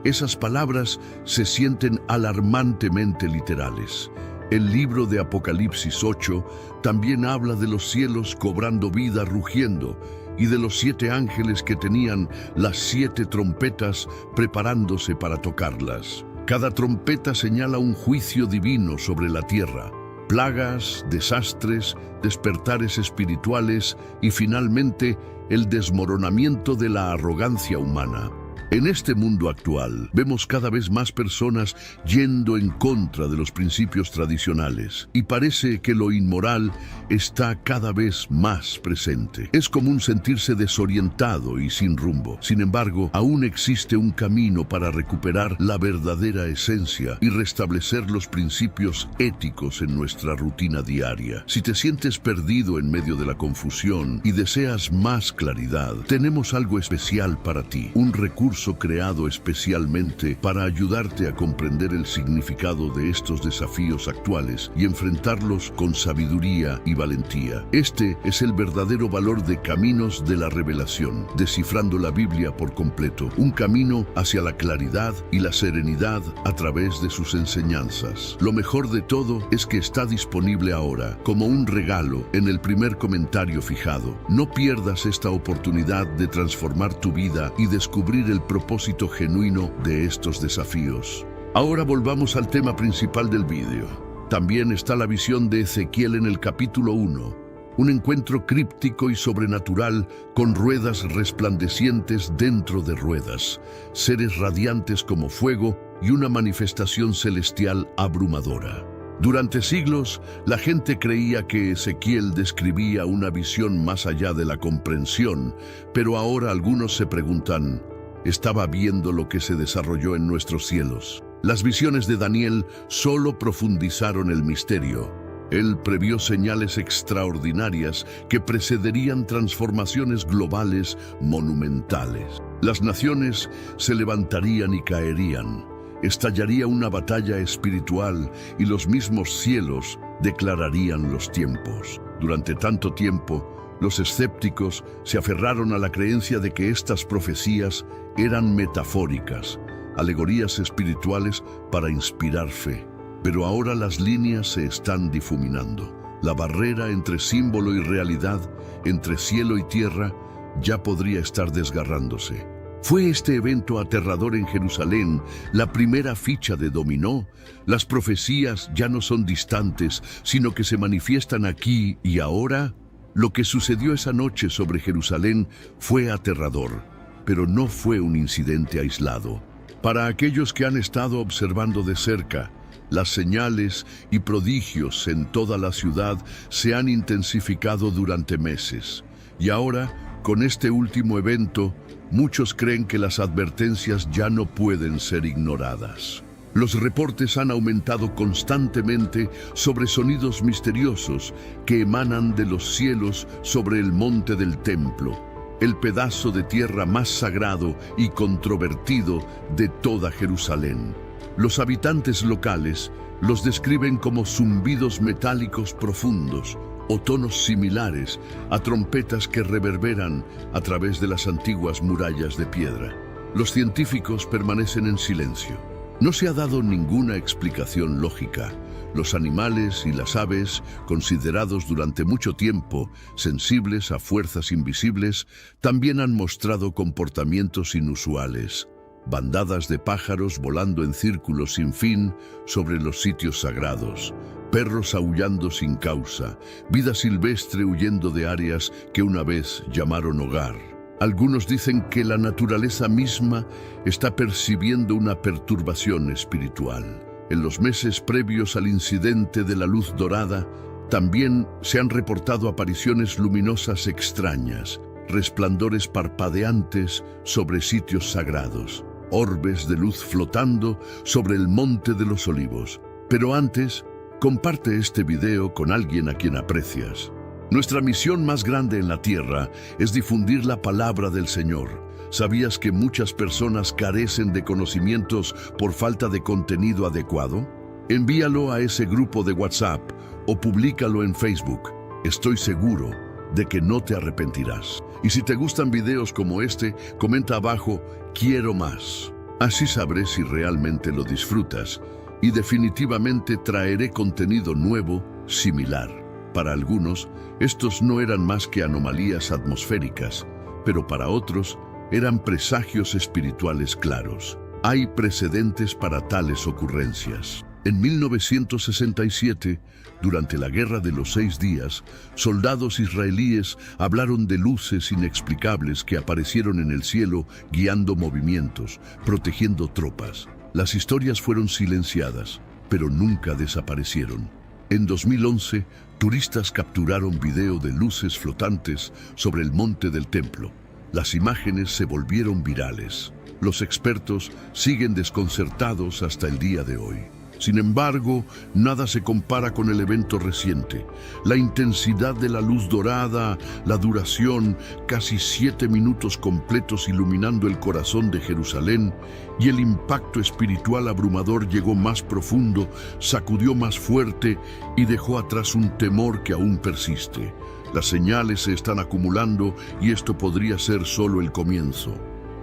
esas palabras se sienten alarmantemente literales. El libro de Apocalipsis 8 también habla de los cielos cobrando vida rugiendo y de los 7 ángeles que tenían las 7 trompetas preparándose para tocarlas. Cada trompeta señala un juicio divino sobre la tierra, plagas, desastres, despertares espirituales y finalmente el desmoronamiento de la arrogancia humana. En este mundo actual, vemos cada vez más personas yendo en contra de los principios tradicionales y parece que lo inmoral está cada vez más presente. Es común sentirse desorientado y sin rumbo. Sin embargo, aún existe un camino para recuperar la verdadera esencia y restablecer los principios éticos en nuestra rutina diaria. Si te sientes perdido en medio de la confusión y deseas más claridad, tenemos algo especial para ti, un recurso creado especialmente para ayudarte a comprender el significado de estos desafíos actuales y enfrentarlos con sabiduría y valentía. Este es el verdadero valor de Caminos de la Revelación, descifrando la Biblia por completo, un camino hacia la claridad y la serenidad a través de sus enseñanzas. Lo mejor de todo es que está disponible ahora, como un regalo, en el primer comentario fijado. No pierdas esta oportunidad de transformar tu vida y descubrir el propósito genuino de estos desafíos. Ahora volvamos al tema principal del vídeo. También está la visión de Ezequiel en el capítulo 1, un encuentro críptico y sobrenatural con ruedas resplandecientes dentro de ruedas, seres radiantes como fuego y una manifestación celestial abrumadora. Durante siglos, la gente creía que Ezequiel describía una visión más allá de la comprensión, pero ahora algunos se preguntan, ¿estaba viendo lo que se desarrolló en nuestros cielos? Las visiones de Daniel solo profundizaron el misterio. Él previó señales extraordinarias que precederían transformaciones globales monumentales. Las naciones se levantarían y caerían. Estallaría una batalla espiritual y los mismos cielos declararían los tiempos. Durante tanto tiempo, los escépticos se aferraron a la creencia de que estas profecías eran metafóricas, alegorías espirituales para inspirar fe. Pero ahora las líneas se están difuminando. La barrera entre símbolo y realidad, entre cielo y tierra, ya podría estar desgarrándose. ¿Fue este evento aterrador en Jerusalén la primera ficha de dominó? Las profecías ya no son distantes, sino que se manifiestan aquí y ahora. Lo que sucedió esa noche sobre Jerusalén fue aterrador, pero no fue un incidente aislado. Para aquellos que han estado observando de cerca, las señales y prodigios en toda la ciudad se han intensificado durante meses. Y ahora, con este último evento, muchos creen que las advertencias ya no pueden ser ignoradas. Los reportes han aumentado constantemente sobre sonidos misteriosos que emanan de los cielos sobre el monte del templo, el pedazo de tierra más sagrado y controvertido de toda Jerusalén. Los habitantes locales los describen como zumbidos metálicos profundos o tonos similares a trompetas que reverberan a través de las antiguas murallas de piedra. Los científicos permanecen en silencio. No se ha dado ninguna explicación lógica. Los animales y las aves, considerados durante mucho tiempo sensibles a fuerzas invisibles, también han mostrado comportamientos inusuales. Bandadas de pájaros volando en círculos sin fin sobre los sitios sagrados, perros aullando sin causa, vida silvestre huyendo de áreas que una vez llamaron hogar. Algunos dicen que la naturaleza misma está percibiendo una perturbación espiritual. En los meses previos al incidente de la luz dorada, también se han reportado apariciones luminosas extrañas, resplandores parpadeantes sobre sitios sagrados, orbes de luz flotando sobre el Monte de los Olivos. Pero antes, comparte este video con alguien a quien aprecias. Nuestra misión más grande en la tierra es difundir la palabra del Señor. ¿Sabías que muchas personas carecen de conocimientos por falta de contenido adecuado? Envíalo a ese grupo de WhatsApp o públicalo en Facebook. Estoy seguro de que no te arrepentirás. Y si te gustan videos como este, comenta abajo, quiero más. Así sabré si realmente lo disfrutas y definitivamente traeré contenido nuevo, similar. Para algunos, estos no eran más que anomalías atmosféricas, pero para otros eran presagios espirituales claros. Hay precedentes para tales ocurrencias. En 1967, durante la Guerra de los 6 días, soldados israelíes hablaron de luces inexplicables que aparecieron en el cielo guiando movimientos, protegiendo tropas. Las historias fueron silenciadas, pero nunca desaparecieron. En 2011, turistas capturaron video de luces flotantes sobre el monte del templo. Las imágenes se volvieron virales. Los expertos siguen desconcertados hasta el día de hoy. Sin embargo, nada se compara con el evento reciente. La intensidad de la luz dorada, la duración, casi 7 minutos completos iluminando el corazón de Jerusalén, y el impacto espiritual abrumador llegó más profundo, sacudió más fuerte y dejó atrás un temor que aún persiste. Las señales se están acumulando y esto podría ser solo el comienzo.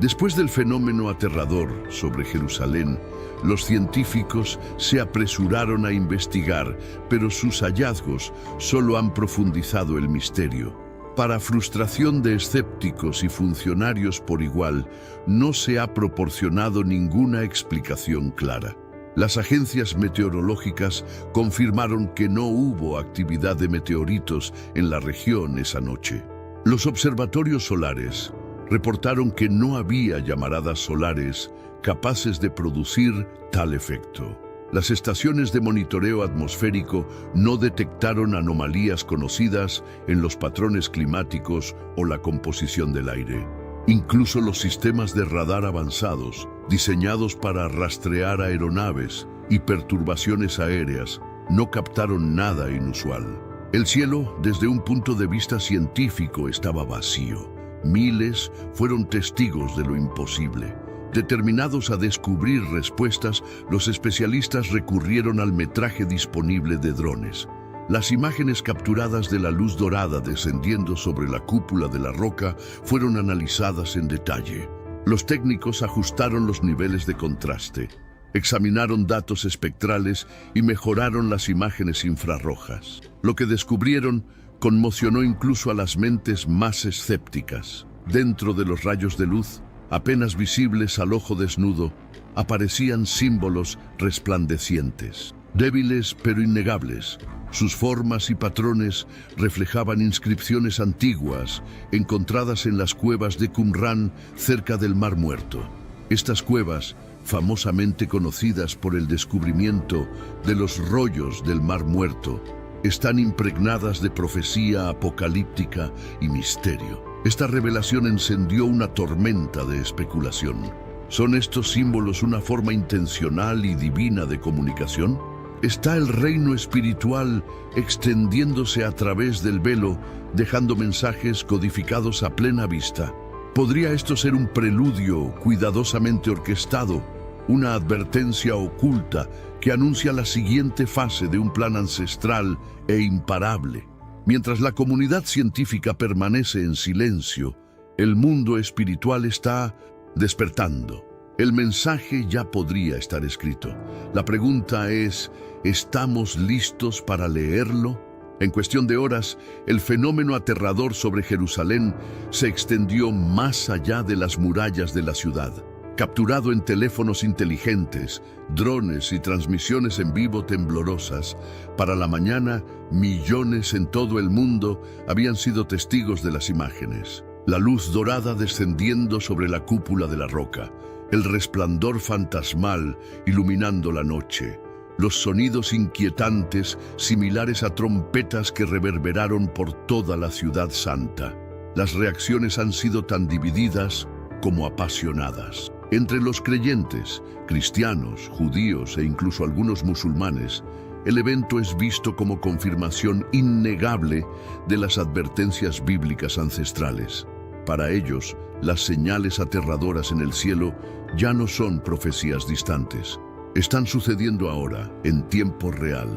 Después del fenómeno aterrador sobre Jerusalén, los científicos se apresuraron a investigar, pero sus hallazgos solo han profundizado el misterio. Para frustración de escépticos y funcionarios por igual, no se ha proporcionado ninguna explicación clara. Las agencias meteorológicas confirmaron que no hubo actividad de meteoritos en la región esa noche. Los observatorios solares reportaron que no había llamaradas solares capaces de producir tal efecto. Las estaciones de monitoreo atmosférico no detectaron anomalías conocidas en los patrones climáticos o la composición del aire. Incluso los sistemas de radar avanzados, diseñados para rastrear aeronaves y perturbaciones aéreas, no captaron nada inusual. El cielo, desde un punto de vista científico, estaba vacío. Miles fueron testigos de lo imposible. Determinados a descubrir respuestas, los especialistas recurrieron al metraje disponible de drones. Las imágenes capturadas de la luz dorada descendiendo sobre la cúpula de la roca fueron analizadas en detalle. Los técnicos ajustaron los niveles de contraste, examinaron datos espectrales y mejoraron las imágenes infrarrojas. Lo que descubrieron conmocionó incluso a las mentes más escépticas. Dentro de los rayos de luz, apenas visibles al ojo desnudo, aparecían símbolos resplandecientes, débiles pero innegables. Sus formas y patrones reflejaban inscripciones antiguas encontradas en las cuevas de Qumran cerca del Mar Muerto. Estas cuevas, famosamente conocidas por el descubrimiento de los rollos del Mar Muerto, están impregnadas de profecía apocalíptica y misterio. Esta revelación encendió una tormenta de especulación. ¿Son estos símbolos una forma intencional y divina de comunicación? ¿Está el reino espiritual extendiéndose a través del velo, dejando mensajes codificados a plena vista? ¿Podría esto ser un preludio cuidadosamente orquestado, una advertencia oculta que anuncia la siguiente fase de un plan ancestral e imparable? Mientras la comunidad científica permanece en silencio, el mundo espiritual está despertando. El mensaje ya podría estar escrito. La pregunta es, ¿estamos listos para leerlo? En cuestión de horas, el fenómeno aterrador sobre Jerusalén se extendió más allá de las murallas de la ciudad. Capturado en teléfonos inteligentes, drones y transmisiones en vivo temblorosas, para la mañana, millones en todo el mundo habían sido testigos de las imágenes. La luz dorada descendiendo sobre la cúpula de la roca, el resplandor fantasmal iluminando la noche, los sonidos inquietantes similares a trompetas que reverberaron por toda la ciudad santa. Las reacciones han sido tan divididas como apasionadas. Entre los creyentes, cristianos, judíos e incluso algunos musulmanes, el evento es visto como confirmación innegable de las advertencias bíblicas ancestrales. Para ellos, las señales aterradoras en el cielo ya no son profecías distantes. Están sucediendo ahora, en tiempo real.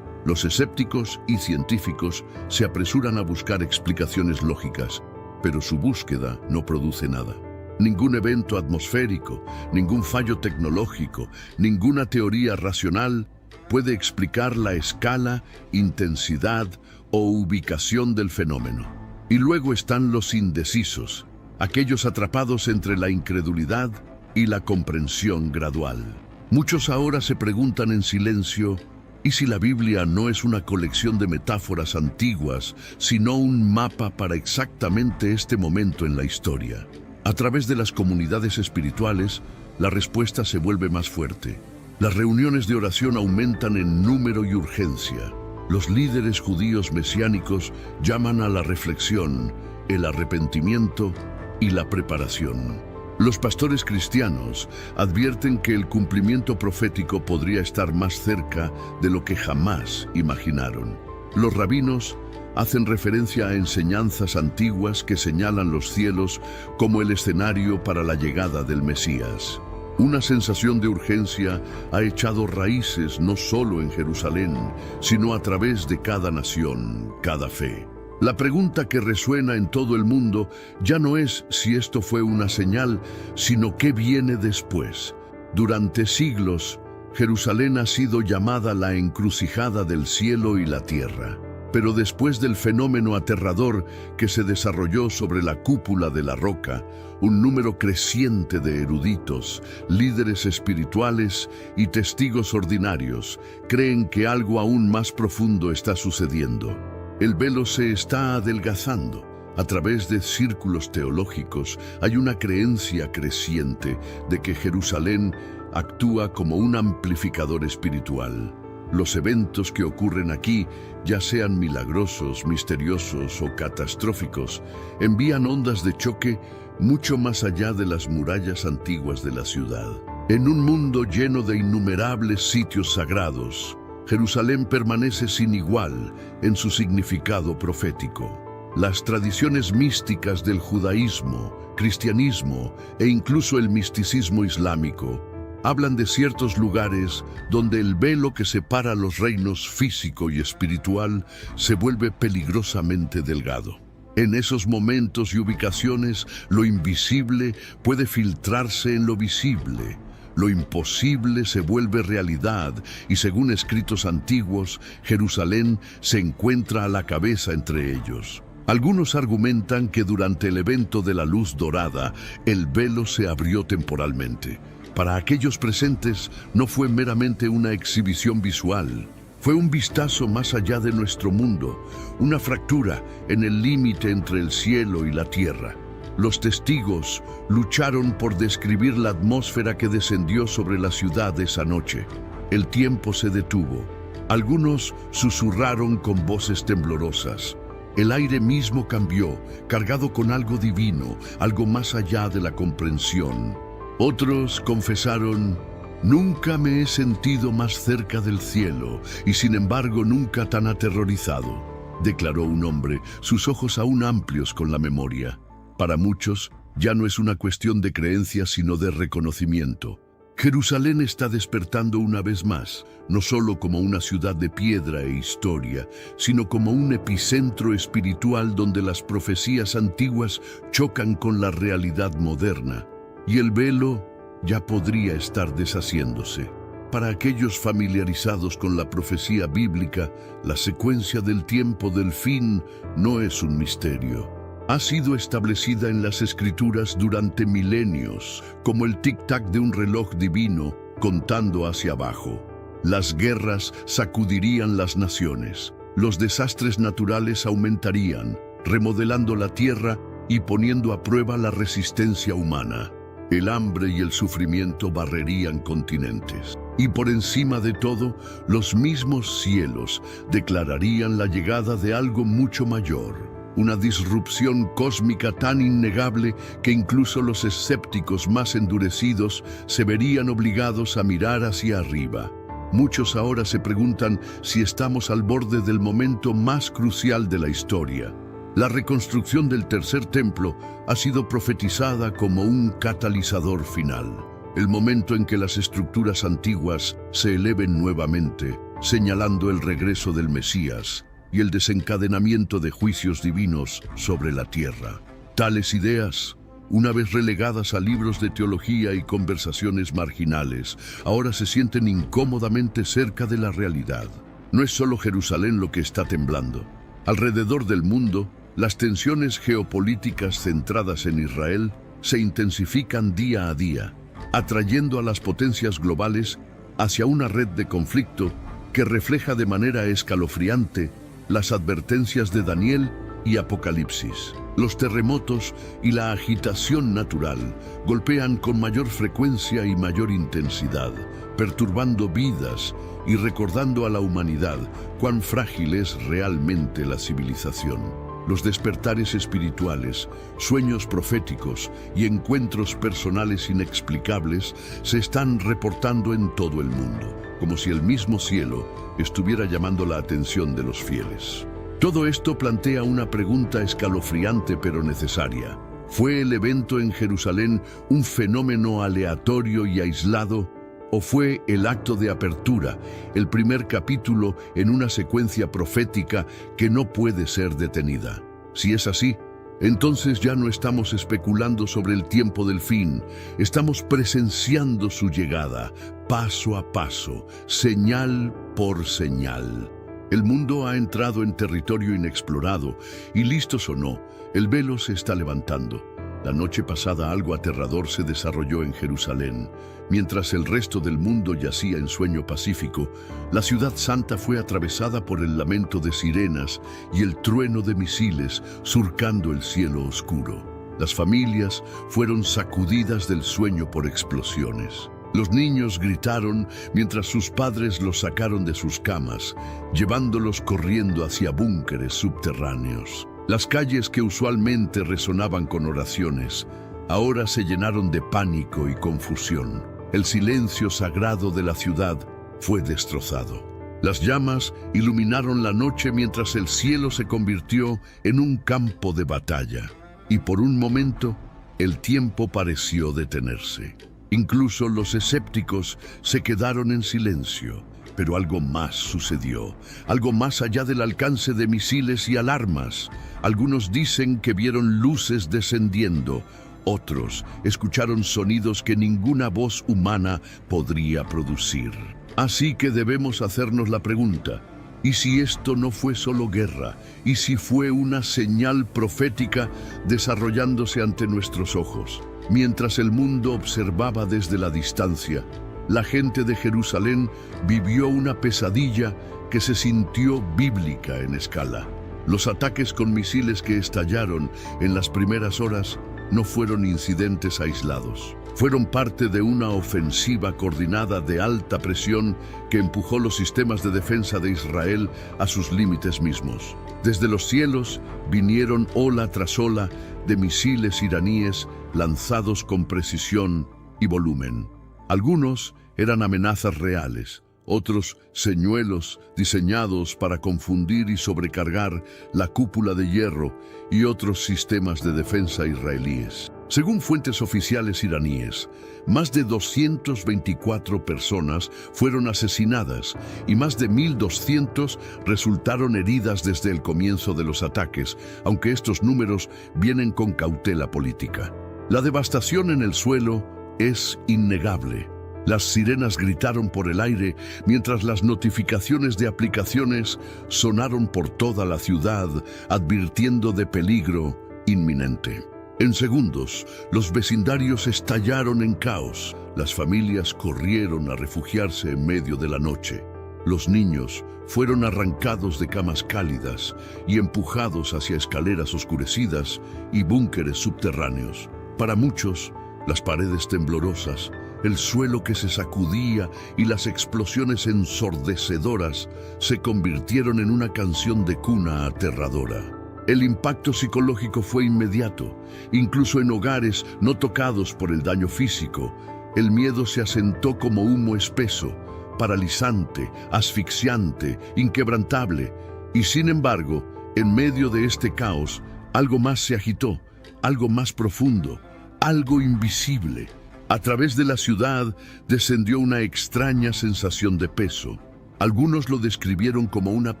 Los escépticos y científicos se apresuran a buscar explicaciones lógicas, pero su búsqueda no produce nada. Ningún evento atmosférico, ningún fallo tecnológico, ninguna teoría racional puede explicar la escala, intensidad o ubicación del fenómeno. Y luego están los indecisos, aquellos atrapados entre la incredulidad y la comprensión gradual. Muchos ahora se preguntan en silencio, ¿y si la Biblia no es una colección de metáforas antiguas, sino un mapa para exactamente este momento en la historia? A través de las comunidades espirituales, la respuesta se vuelve más fuerte. Las reuniones de oración aumentan en número y urgencia. Los líderes judíos mesiánicos llaman a la reflexión, el arrepentimiento y la preparación. Los pastores cristianos advierten que el cumplimiento profético podría estar más cerca de lo que jamás imaginaron. Los rabinos hacen referencia a enseñanzas antiguas que señalan los cielos como el escenario para la llegada del Mesías. Una sensación de urgencia ha echado raíces no solo en Jerusalén, sino a través de cada nación, cada fe. La pregunta que resuena en todo el mundo ya no es si esto fue una señal, sino qué viene después. Durante siglos, Jerusalén ha sido llamada la encrucijada del cielo y la tierra. Pero después del fenómeno aterrador que se desarrolló sobre la cúpula de la roca, un número creciente de eruditos, líderes espirituales y testigos ordinarios creen que algo aún más profundo está sucediendo. El velo se está adelgazando. A través de círculos teológicos hay una creencia creciente de que Jerusalén actúa como un amplificador espiritual. Los eventos que ocurren aquí, ya sean milagrosos, misteriosos o catastróficos, envían ondas de choque mucho más allá de las murallas antiguas de la ciudad. En un mundo lleno de innumerables sitios sagrados, Jerusalén permanece sin igual en su significado profético. Las tradiciones místicas del judaísmo, cristianismo e incluso el misticismo islámico hablan de ciertos lugares donde el velo que separa los reinos físico y espiritual se vuelve peligrosamente delgado. En esos momentos y ubicaciones, lo invisible puede filtrarse en lo visible. Lo imposible se vuelve realidad y, según escritos antiguos, Jerusalén se encuentra a la cabeza entre ellos. Algunos argumentan que durante el evento de la luz dorada, el velo se abrió temporalmente. Para aquellos presentes no fue meramente una exhibición visual, fue un vistazo más allá de nuestro mundo, una fractura en el límite entre el cielo y la tierra. Los testigos lucharon por describir la atmósfera que descendió sobre la ciudad esa noche. El tiempo se detuvo. Algunos susurraron con voces temblorosas. El aire mismo cambió, cargado con algo divino, algo más allá de la comprensión. Otros confesaron, nunca me he sentido más cerca del cielo y sin embargo nunca tan aterrorizado, declaró un hombre, sus ojos aún amplios con la memoria. Para muchos, ya no es una cuestión de creencia sino de reconocimiento. Jerusalén está despertando una vez más, no solo como una ciudad de piedra e historia, sino como un epicentro espiritual donde las profecías antiguas chocan con la realidad moderna. Y el velo ya podría estar deshaciéndose. Para aquellos familiarizados con la profecía bíblica, la secuencia del tiempo del fin no es un misterio. Ha sido establecida en las Escrituras durante milenios, como el tic-tac de un reloj divino contando hacia abajo. Las guerras sacudirían las naciones, los desastres naturales aumentarían, remodelando la tierra y poniendo a prueba la resistencia humana. El hambre y el sufrimiento barrerían continentes. Y por encima de todo, los mismos cielos declararían la llegada de algo mucho mayor. Una disrupción cósmica tan innegable que incluso los escépticos más endurecidos se verían obligados a mirar hacia arriba. Muchos ahora se preguntan si estamos al borde del momento más crucial de la historia. La reconstrucción del tercer templo ha sido profetizada como un catalizador final, el momento en que las estructuras antiguas se eleven nuevamente, señalando el regreso del Mesías y el desencadenamiento de juicios divinos sobre la tierra. Tales ideas, una vez relegadas a libros de teología y conversaciones marginales, ahora se sienten incómodamente cerca de la realidad. No es solo Jerusalén lo que está temblando. Alrededor del mundo, las tensiones geopolíticas centradas en Israel se intensifican día a día. atrayendo a las potencias globales hacia una red de conflicto que refleja de manera escalofriante las advertencias de Daniel y Apocalipsis. Los terremotos y la agitación natural golpean con mayor frecuencia y mayor intensidad, perturbando vidas y recordando a la humanidad cuán frágil es realmente la civilización. Los despertares espirituales, sueños proféticos y encuentros personales inexplicables se están reportando en todo el mundo, como si el mismo cielo estuviera llamando la atención de los fieles. Todo esto plantea una pregunta escalofriante pero necesaria. ¿Fue el evento en Jerusalén un fenómeno aleatorio y aislado? ¿O fue el acto de apertura, el primer capítulo en una secuencia profética que no puede ser detenida? Si es así, entonces ya no estamos especulando sobre el tiempo del fin, estamos presenciando su llegada, paso a paso, señal por señal. El mundo ha entrado en territorio inexplorado y, listos o no, el velo se está levantando. La noche pasada algo aterrador se desarrolló en Jerusalén. Mientras el resto del mundo yacía en sueño pacífico, la ciudad santa fue atravesada por el lamento de sirenas y el trueno de misiles surcando el cielo oscuro. Las familias fueron sacudidas del sueño por explosiones. Los niños gritaron mientras sus padres los sacaron de sus camas, llevándolos corriendo hacia búnkeres subterráneos. Las calles que usualmente resonaban con oraciones, ahora se llenaron de pánico y confusión. El silencio sagrado de la ciudad fue destrozado. Las llamas iluminaron la noche mientras el cielo se convirtió en un campo de batalla. Y por un momento, el tiempo pareció detenerse. Incluso los escépticos se quedaron en silencio. Pero algo más sucedió, algo más allá del alcance de misiles y alarmas. Algunos dicen que vieron luces descendiendo, otros escucharon sonidos que ninguna voz humana podría producir. Así que debemos hacernos la pregunta, ¿y si esto no fue solo guerra? ¿Y si fue una señal profética desarrollándose ante nuestros ojos? Mientras el mundo observaba desde la distancia, la gente de Jerusalén vivió una pesadilla que se sintió bíblica en escala. Los ataques con misiles que estallaron en las primeras horas no fueron incidentes aislados. Fueron parte de una ofensiva coordinada de alta presión que empujó los sistemas de defensa de Israel a sus límites mismos. Desde los cielos vinieron ola tras ola de misiles iraníes lanzados con precisión y volumen. Algunos eran amenazas reales, otros señuelos diseñados para confundir y sobrecargar la cúpula de hierro y otros sistemas de defensa israelíes. Según fuentes oficiales iraníes, más de 224 personas fueron asesinadas y más de 1.200 resultaron heridas desde el comienzo de los ataques, aunque estos números vienen con cautela política. La devastación en el suelo es innegable. Las sirenas gritaron por el aire mientras las notificaciones de aplicaciones sonaron por toda la ciudad, advirtiendo de peligro inminente. En segundos, los vecindarios estallaron en caos. Las familias corrieron a refugiarse en medio de la noche. Los niños fueron arrancados de camas cálidas y empujados hacia escaleras oscurecidas y búnkeres subterráneos. Para muchos, las paredes temblorosas, el suelo que se sacudía y las explosiones ensordecedoras se convirtieron en una canción de cuna aterradora. El impacto psicológico fue inmediato, incluso en hogares no tocados por el daño físico. El miedo se asentó como humo espeso, paralizante, asfixiante, inquebrantable. Y sin embargo, en medio de este caos, algo más se agitó, algo más profundo, algo invisible. A través de la ciudad descendió una extraña sensación de peso. Algunos lo describieron como una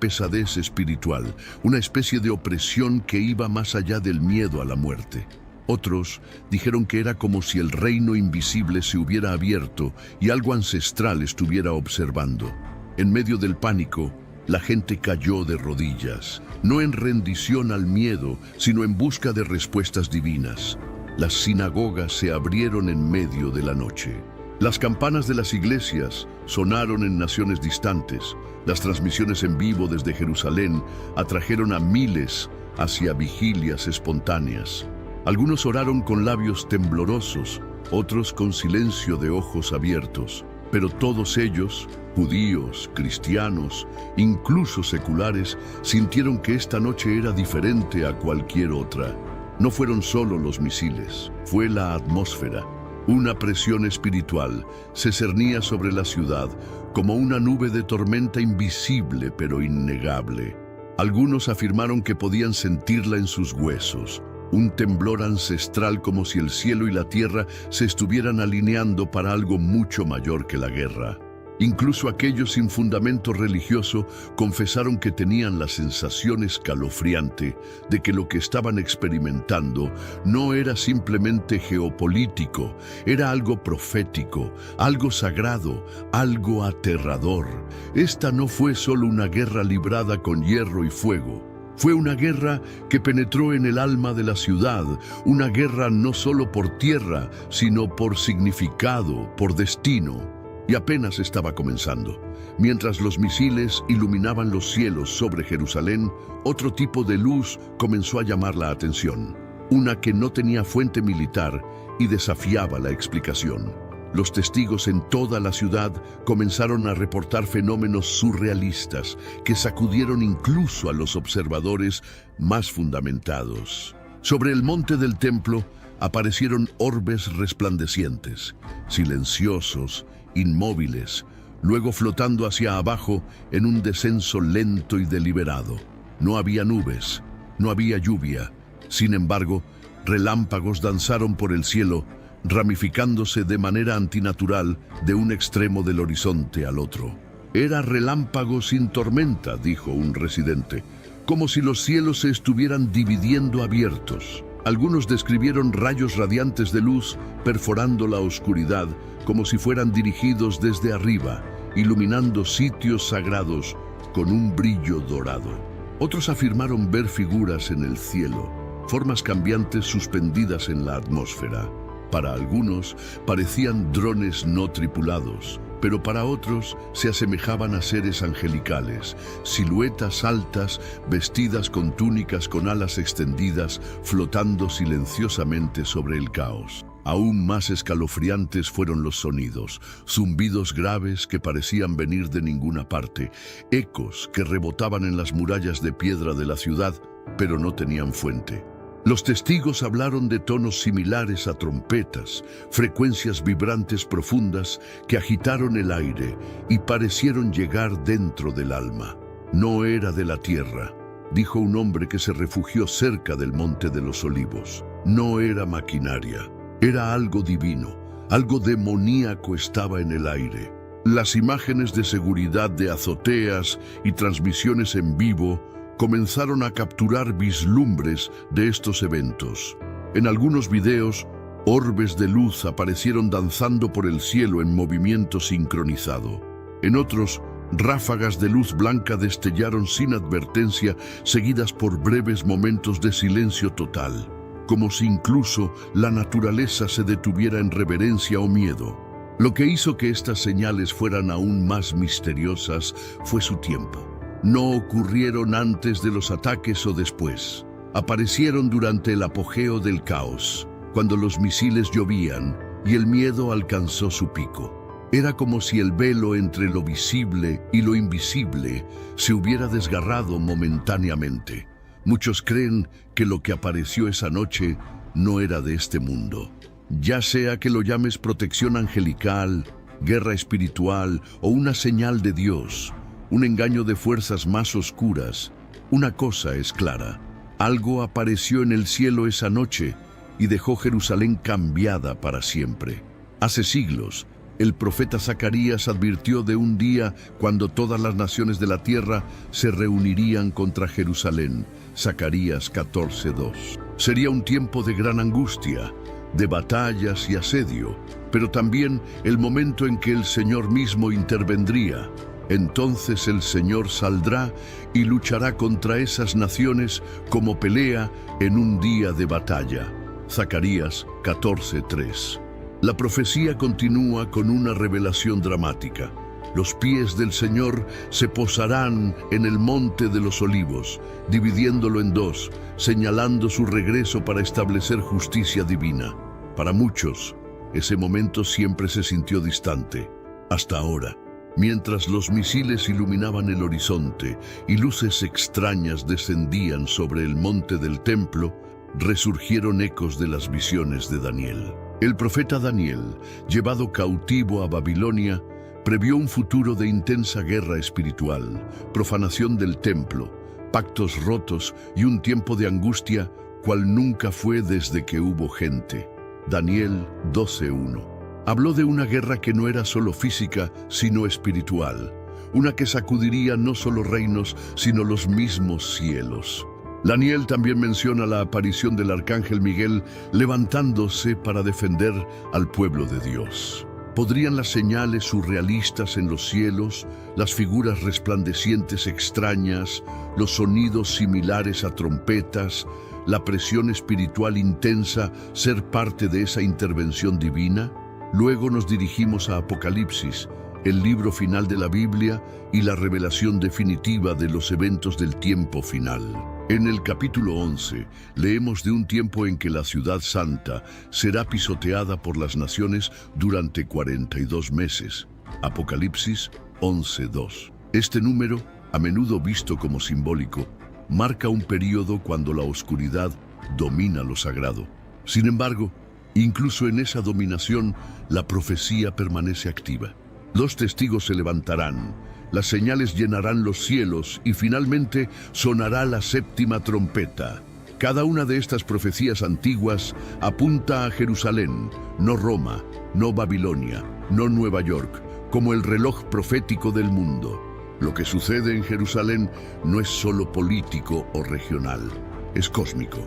pesadez espiritual, una especie de opresión que iba más allá del miedo a la muerte. Otros dijeron que era como si el reino invisible se hubiera abierto y algo ancestral estuviera observando. En medio del pánico, la gente cayó de rodillas, no en rendición al miedo, sino en busca de respuestas divinas. Las sinagogas se abrieron en medio de la noche. Las campanas de las iglesias sonaron en naciones distantes. Las transmisiones en vivo desde Jerusalén atrajeron a miles hacia vigilias espontáneas. Algunos oraron con labios temblorosos, otros con silencio de ojos abiertos. Pero todos ellos, judíos, cristianos, incluso seculares, sintieron que esta noche era diferente a cualquier otra. No fueron solo los misiles, fue la atmósfera. Una presión espiritual se cernía sobre la ciudad como una nube de tormenta invisible pero innegable. Algunos afirmaron que podían sentirla en sus huesos, un temblor ancestral como si el cielo y la tierra se estuvieran alineando para algo mucho mayor que la guerra. Incluso aquellos sin fundamento religioso confesaron que tenían la sensación escalofriante de que lo que estaban experimentando no era simplemente geopolítico, era algo profético, algo sagrado, algo aterrador. Esta no fue solo una guerra librada con hierro y fuego. Fue una guerra que penetró en el alma de la ciudad, una guerra no solo por tierra, sino por significado, por destino. Y apenas estaba comenzando. Mientras los misiles iluminaban los cielos sobre Jerusalén, otro tipo de luz comenzó a llamar la atención. Una que no tenía fuente militar y desafiaba la explicación. Los testigos en toda la ciudad comenzaron a reportar fenómenos surrealistas que sacudieron incluso a los observadores más fundamentados. Sobre el monte del templo aparecieron orbes resplandecientes, silenciosos, inmóviles, luego flotando hacia abajo en un descenso lento y deliberado. No había nubes, no había lluvia. Sin embargo, relámpagos danzaron por el cielo, ramificándose de manera antinatural de un extremo del horizonte al otro. Era relámpago sin tormenta, dijo un residente, como si los cielos se estuvieran dividiendo abiertos. Algunos describieron rayos radiantes de luz perforando la oscuridad como si fueran dirigidos desde arriba, iluminando sitios sagrados con un brillo dorado. Otros afirmaron ver figuras en el cielo, formas cambiantes suspendidas en la atmósfera. Para algunos parecían drones no tripulados, pero para otros se asemejaban a seres angelicales, siluetas altas vestidas con túnicas con alas extendidas, flotando silenciosamente sobre el caos. Aún más escalofriantes fueron los sonidos, zumbidos graves que parecían venir de ninguna parte, ecos que rebotaban en las murallas de piedra de la ciudad, pero no tenían fuente. Los testigos hablaron de tonos similares a trompetas, frecuencias vibrantes profundas que agitaron el aire y parecieron llegar dentro del alma. No era de la tierra, dijo un hombre que se refugió cerca del Monte de los Olivos. No era maquinaria, era algo divino, algo demoníaco estaba en el aire. Las imágenes de seguridad de azoteas y transmisiones en vivo comenzaron a capturar vislumbres de estos eventos. En algunos videos, orbes de luz aparecieron danzando por el cielo en movimiento sincronizado. En otros, ráfagas de luz blanca destellaron sin advertencia, seguidas por breves momentos de silencio total, como si incluso la naturaleza se detuviera en reverencia o miedo. Lo que hizo que estas señales fueran aún más misteriosas fue su tiempo. No ocurrieron antes de los ataques o después. Aparecieron durante el apogeo del caos, cuando los misiles llovían y el miedo alcanzó su pico. Era como si el velo entre lo visible y lo invisible se hubiera desgarrado momentáneamente. Muchos creen que lo que apareció esa noche no era de este mundo. Ya sea que lo llames protección angelical, guerra espiritual o una señal de Dios, un engaño de fuerzas más oscuras, una cosa es clara: algo apareció en el cielo esa noche y dejó Jerusalén cambiada para siempre. Hace siglos, el profeta Zacarías advirtió de un día cuando todas las naciones de la tierra se reunirían contra Jerusalén. Zacarías 14:2. Sería un tiempo de gran angustia, de batallas y asedio, pero también el momento en que el Señor mismo intervendría. Entonces el Señor saldrá y luchará contra esas naciones como pelea en un día de batalla. Zacarías 14:3. La profecía continúa con una revelación dramática. Los pies del Señor se posarán en el monte de los olivos, dividiéndolo en dos, señalando su regreso para establecer justicia divina. Para muchos, ese momento siempre se sintió distante, hasta ahora. Mientras los misiles iluminaban el horizonte y luces extrañas descendían sobre el monte del templo, resurgieron ecos de las visiones de Daniel. El profeta Daniel, llevado cautivo a Babilonia, previó un futuro de intensa guerra espiritual, profanación del templo, pactos rotos y un tiempo de angustia cual nunca fue desde que hubo gente. Daniel 12:1. Habló de una guerra que no era solo física, sino espiritual, una que sacudiría no solo reinos, sino los mismos cielos. Daniel también menciona la aparición del arcángel Miguel levantándose para defender al pueblo de Dios. ¿Podrían las señales surrealistas en los cielos, las figuras resplandecientes extrañas, los sonidos similares a trompetas, la presión espiritual intensa ser parte de esa intervención divina? Luego nos dirigimos a Apocalipsis, el libro final de la Biblia y la revelación definitiva de los eventos del tiempo final. En el capítulo 11, leemos de un tiempo en que la ciudad santa será pisoteada por las naciones durante 42 meses. Apocalipsis 11:2. Este número, a menudo visto como simbólico, marca un período cuando la oscuridad domina lo sagrado. Sin embargo, incluso en esa dominación, la profecía permanece activa. Los testigos se levantarán, las señales llenarán los cielos y finalmente sonará la séptima trompeta. Cada una de estas profecías antiguas apunta a Jerusalén, no Roma, no Babilonia, no Nueva York, como el reloj profético del mundo. Lo que sucede en Jerusalén no es solo político o regional, es cósmico.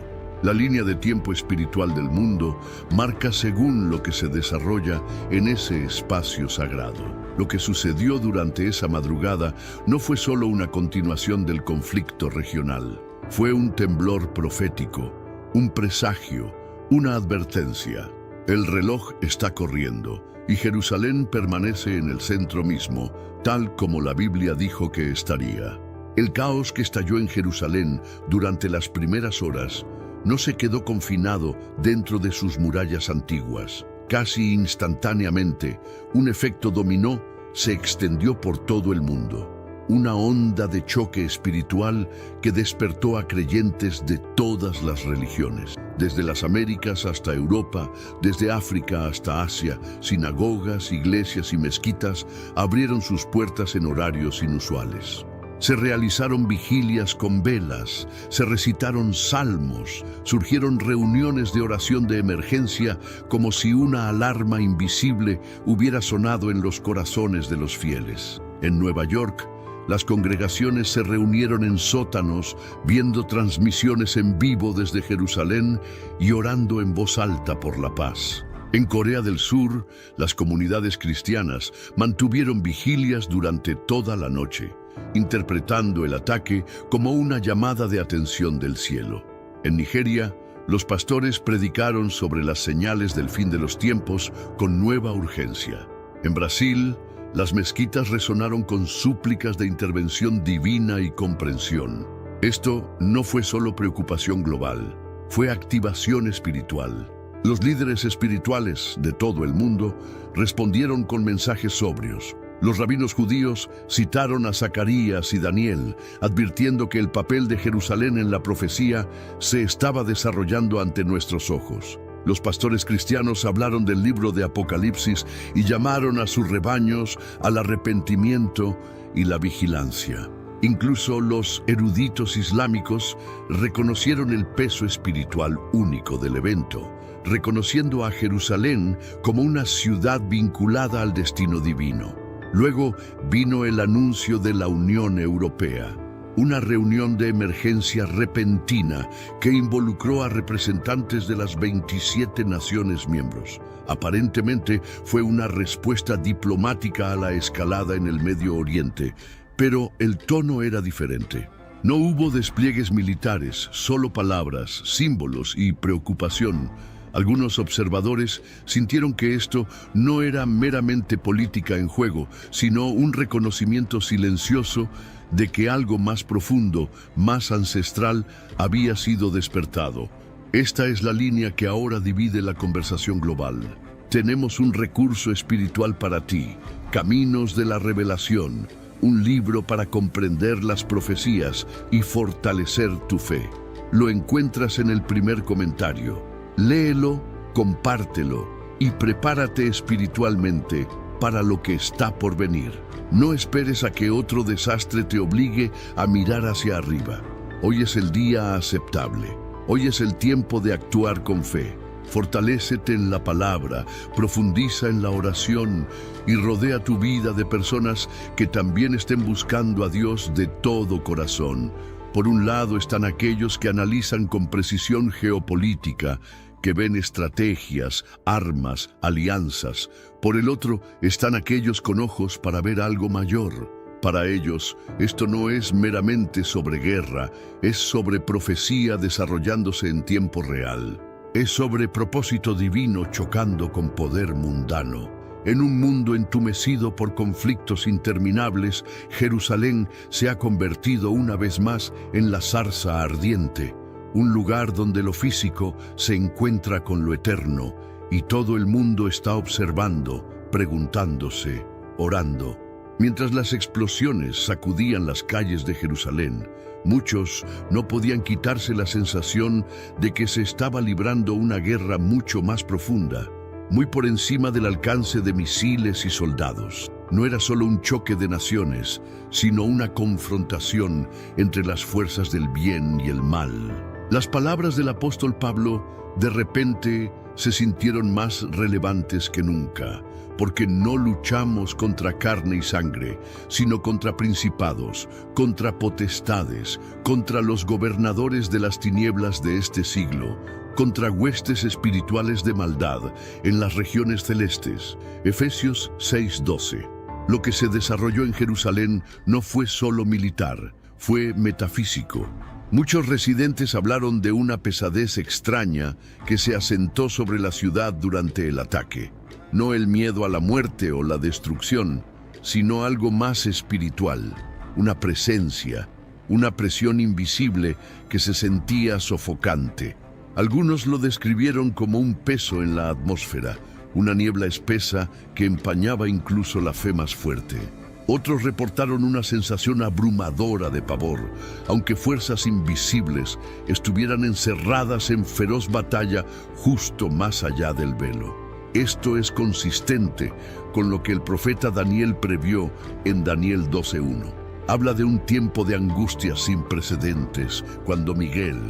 La línea de tiempo espiritual del mundo marca según lo que se desarrolla en ese espacio sagrado. Lo que sucedió durante esa madrugada no fue solo una continuación del conflicto regional. Fue un temblor profético, un presagio, una advertencia. El reloj está corriendo y Jerusalén permanece en el centro mismo, tal como la Biblia dijo que estaría. El caos que estalló en Jerusalén durante las primeras horas no se quedó confinado dentro de sus murallas antiguas. Casi instantáneamente, un efecto dominó se extendió por todo el mundo. Una onda de choque espiritual que despertó a creyentes de todas las religiones. Desde las Américas hasta Europa, desde África hasta Asia, sinagogas, iglesias y mezquitas abrieron sus puertas en horarios inusuales. Se realizaron vigilias con velas, se recitaron salmos, surgieron reuniones de oración de emergencia como si una alarma invisible hubiera sonado en los corazones de los fieles. En Nueva York, las congregaciones se reunieron en sótanos, viendo transmisiones en vivo desde Jerusalén y orando en voz alta por la paz. En Corea del Sur, las comunidades cristianas mantuvieron vigilias durante toda la noche, interpretando el ataque como una llamada de atención del cielo. En Nigeria, los pastores predicaron sobre las señales del fin de los tiempos con nueva urgencia. En Brasil, las mezquitas resonaron con súplicas de intervención divina y comprensión. Esto no fue solo preocupación global, fue activación espiritual. Los líderes espirituales de todo el mundo respondieron con mensajes sobrios. Los rabinos judíos citaron a Zacarías y Daniel, advirtiendo que el papel de Jerusalén en la profecía se estaba desarrollando ante nuestros ojos. Los pastores cristianos hablaron del libro de Apocalipsis y llamaron a sus rebaños al arrepentimiento y la vigilancia. Incluso los eruditos islámicos reconocieron el peso espiritual único del evento, reconociendo a Jerusalén como una ciudad vinculada al destino divino. Luego vino el anuncio de la Unión Europea, una reunión de emergencia repentina que involucró a representantes de las 27 naciones miembros. Aparentemente fue una respuesta diplomática a la escalada en el Medio Oriente, pero el tono era diferente. No hubo despliegues militares, solo palabras, símbolos y preocupación. Algunos observadores sintieron que esto no era meramente política en juego, sino un reconocimiento silencioso de que algo más profundo, más ancestral, había sido despertado. Esta es la línea que ahora divide la conversación global. Tenemos un recurso espiritual para ti, Caminos de la Revelación, un libro para comprender las profecías y fortalecer tu fe. Lo encuentras en el primer comentario. Léelo, compártelo y prepárate espiritualmente para lo que está por venir. No esperes a que otro desastre te obligue a mirar hacia arriba. Hoy es el día aceptable. Hoy es el tiempo de actuar con fe. Fortalécete en la palabra, profundiza en la oración y rodea tu vida de personas que también estén buscando a Dios de todo corazón. Por un lado están aquellos que analizan con precisión geopolítica, que ven estrategias, armas, alianzas. Por el otro están aquellos con ojos para ver algo mayor. Para ellos, esto no es meramente sobre guerra, es sobre profecía desarrollándose en tiempo real. Es sobre propósito divino chocando con poder mundano. En un mundo entumecido por conflictos interminables, Jerusalén se ha convertido una vez más en la zarza ardiente, un lugar donde lo físico se encuentra con lo eterno y todo el mundo está observando, preguntándose, orando. Mientras las explosiones sacudían las calles de Jerusalén, muchos no podían quitarse la sensación de que se estaba librando una guerra mucho más profunda, muy por encima del alcance de misiles y soldados. No era solo un choque de naciones, sino una confrontación entre las fuerzas del bien y el mal. Las palabras del apóstol Pablo de repente se sintieron más relevantes que nunca, porque no luchamos contra carne y sangre, sino contra principados, contra potestades, contra los gobernadores de las tinieblas de este siglo, contra huestes espirituales de maldad en las regiones celestes. Efesios 6:12. Lo que se desarrolló en Jerusalén no fue solo militar, fue metafísico. Muchos residentes hablaron de una pesadez extraña que se asentó sobre la ciudad durante el ataque. No el miedo a la muerte o la destrucción, sino algo más espiritual, una presencia, una presión invisible que se sentía sofocante. Algunos lo describieron como un peso en la atmósfera, una niebla espesa que empañaba incluso la fe más fuerte. Otros reportaron una sensación abrumadora de pavor, aunque fuerzas invisibles estuvieran encerradas en feroz batalla justo más allá del velo. Esto es consistente con lo que el profeta Daniel previó en Daniel 12:1. Habla de un tiempo de angustia sin precedentes, cuando Miguel,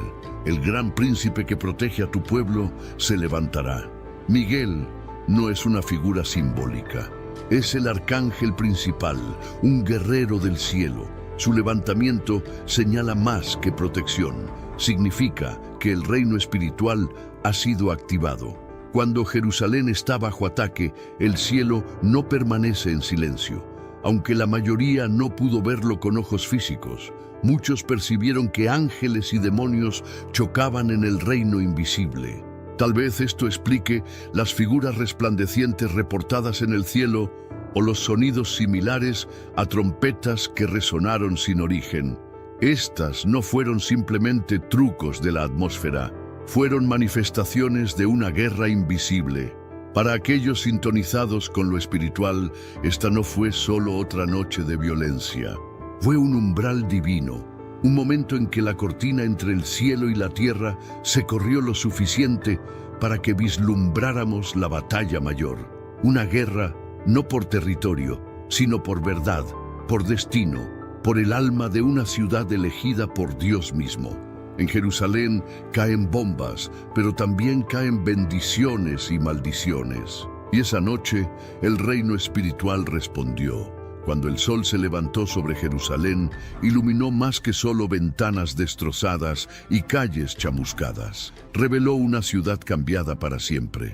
el gran príncipe que protege a tu pueblo, se levantará. Miguel no es una figura simbólica. Es el arcángel principal, un guerrero del cielo. Su levantamiento señala más que protección. Significa que el reino espiritual ha sido activado. Cuando Jerusalén está bajo ataque, el cielo no permanece en silencio. Aunque la mayoría no pudo verlo con ojos físicos, muchos percibieron que ángeles y demonios chocaban en el reino invisible. Tal vez esto explique las figuras resplandecientes reportadas en el cielo o los sonidos similares a trompetas que resonaron sin origen. Estas no fueron simplemente trucos de la atmósfera, fueron manifestaciones de una guerra invisible. Para aquellos sintonizados con lo espiritual, esta no fue solo otra noche de violencia. Fue un umbral divino, un momento en que la cortina entre el cielo y la tierra se corrió lo suficiente para que vislumbráramos la batalla mayor. Una guerra no por territorio, sino por verdad, por destino, por el alma de una ciudad elegida por Dios mismo. En Jerusalén caen bombas, pero también caen bendiciones y maldiciones. Y esa noche el reino espiritual respondió. Cuando el sol se levantó sobre Jerusalén, iluminó más que solo ventanas destrozadas y calles chamuscadas. Reveló una ciudad cambiada para siempre.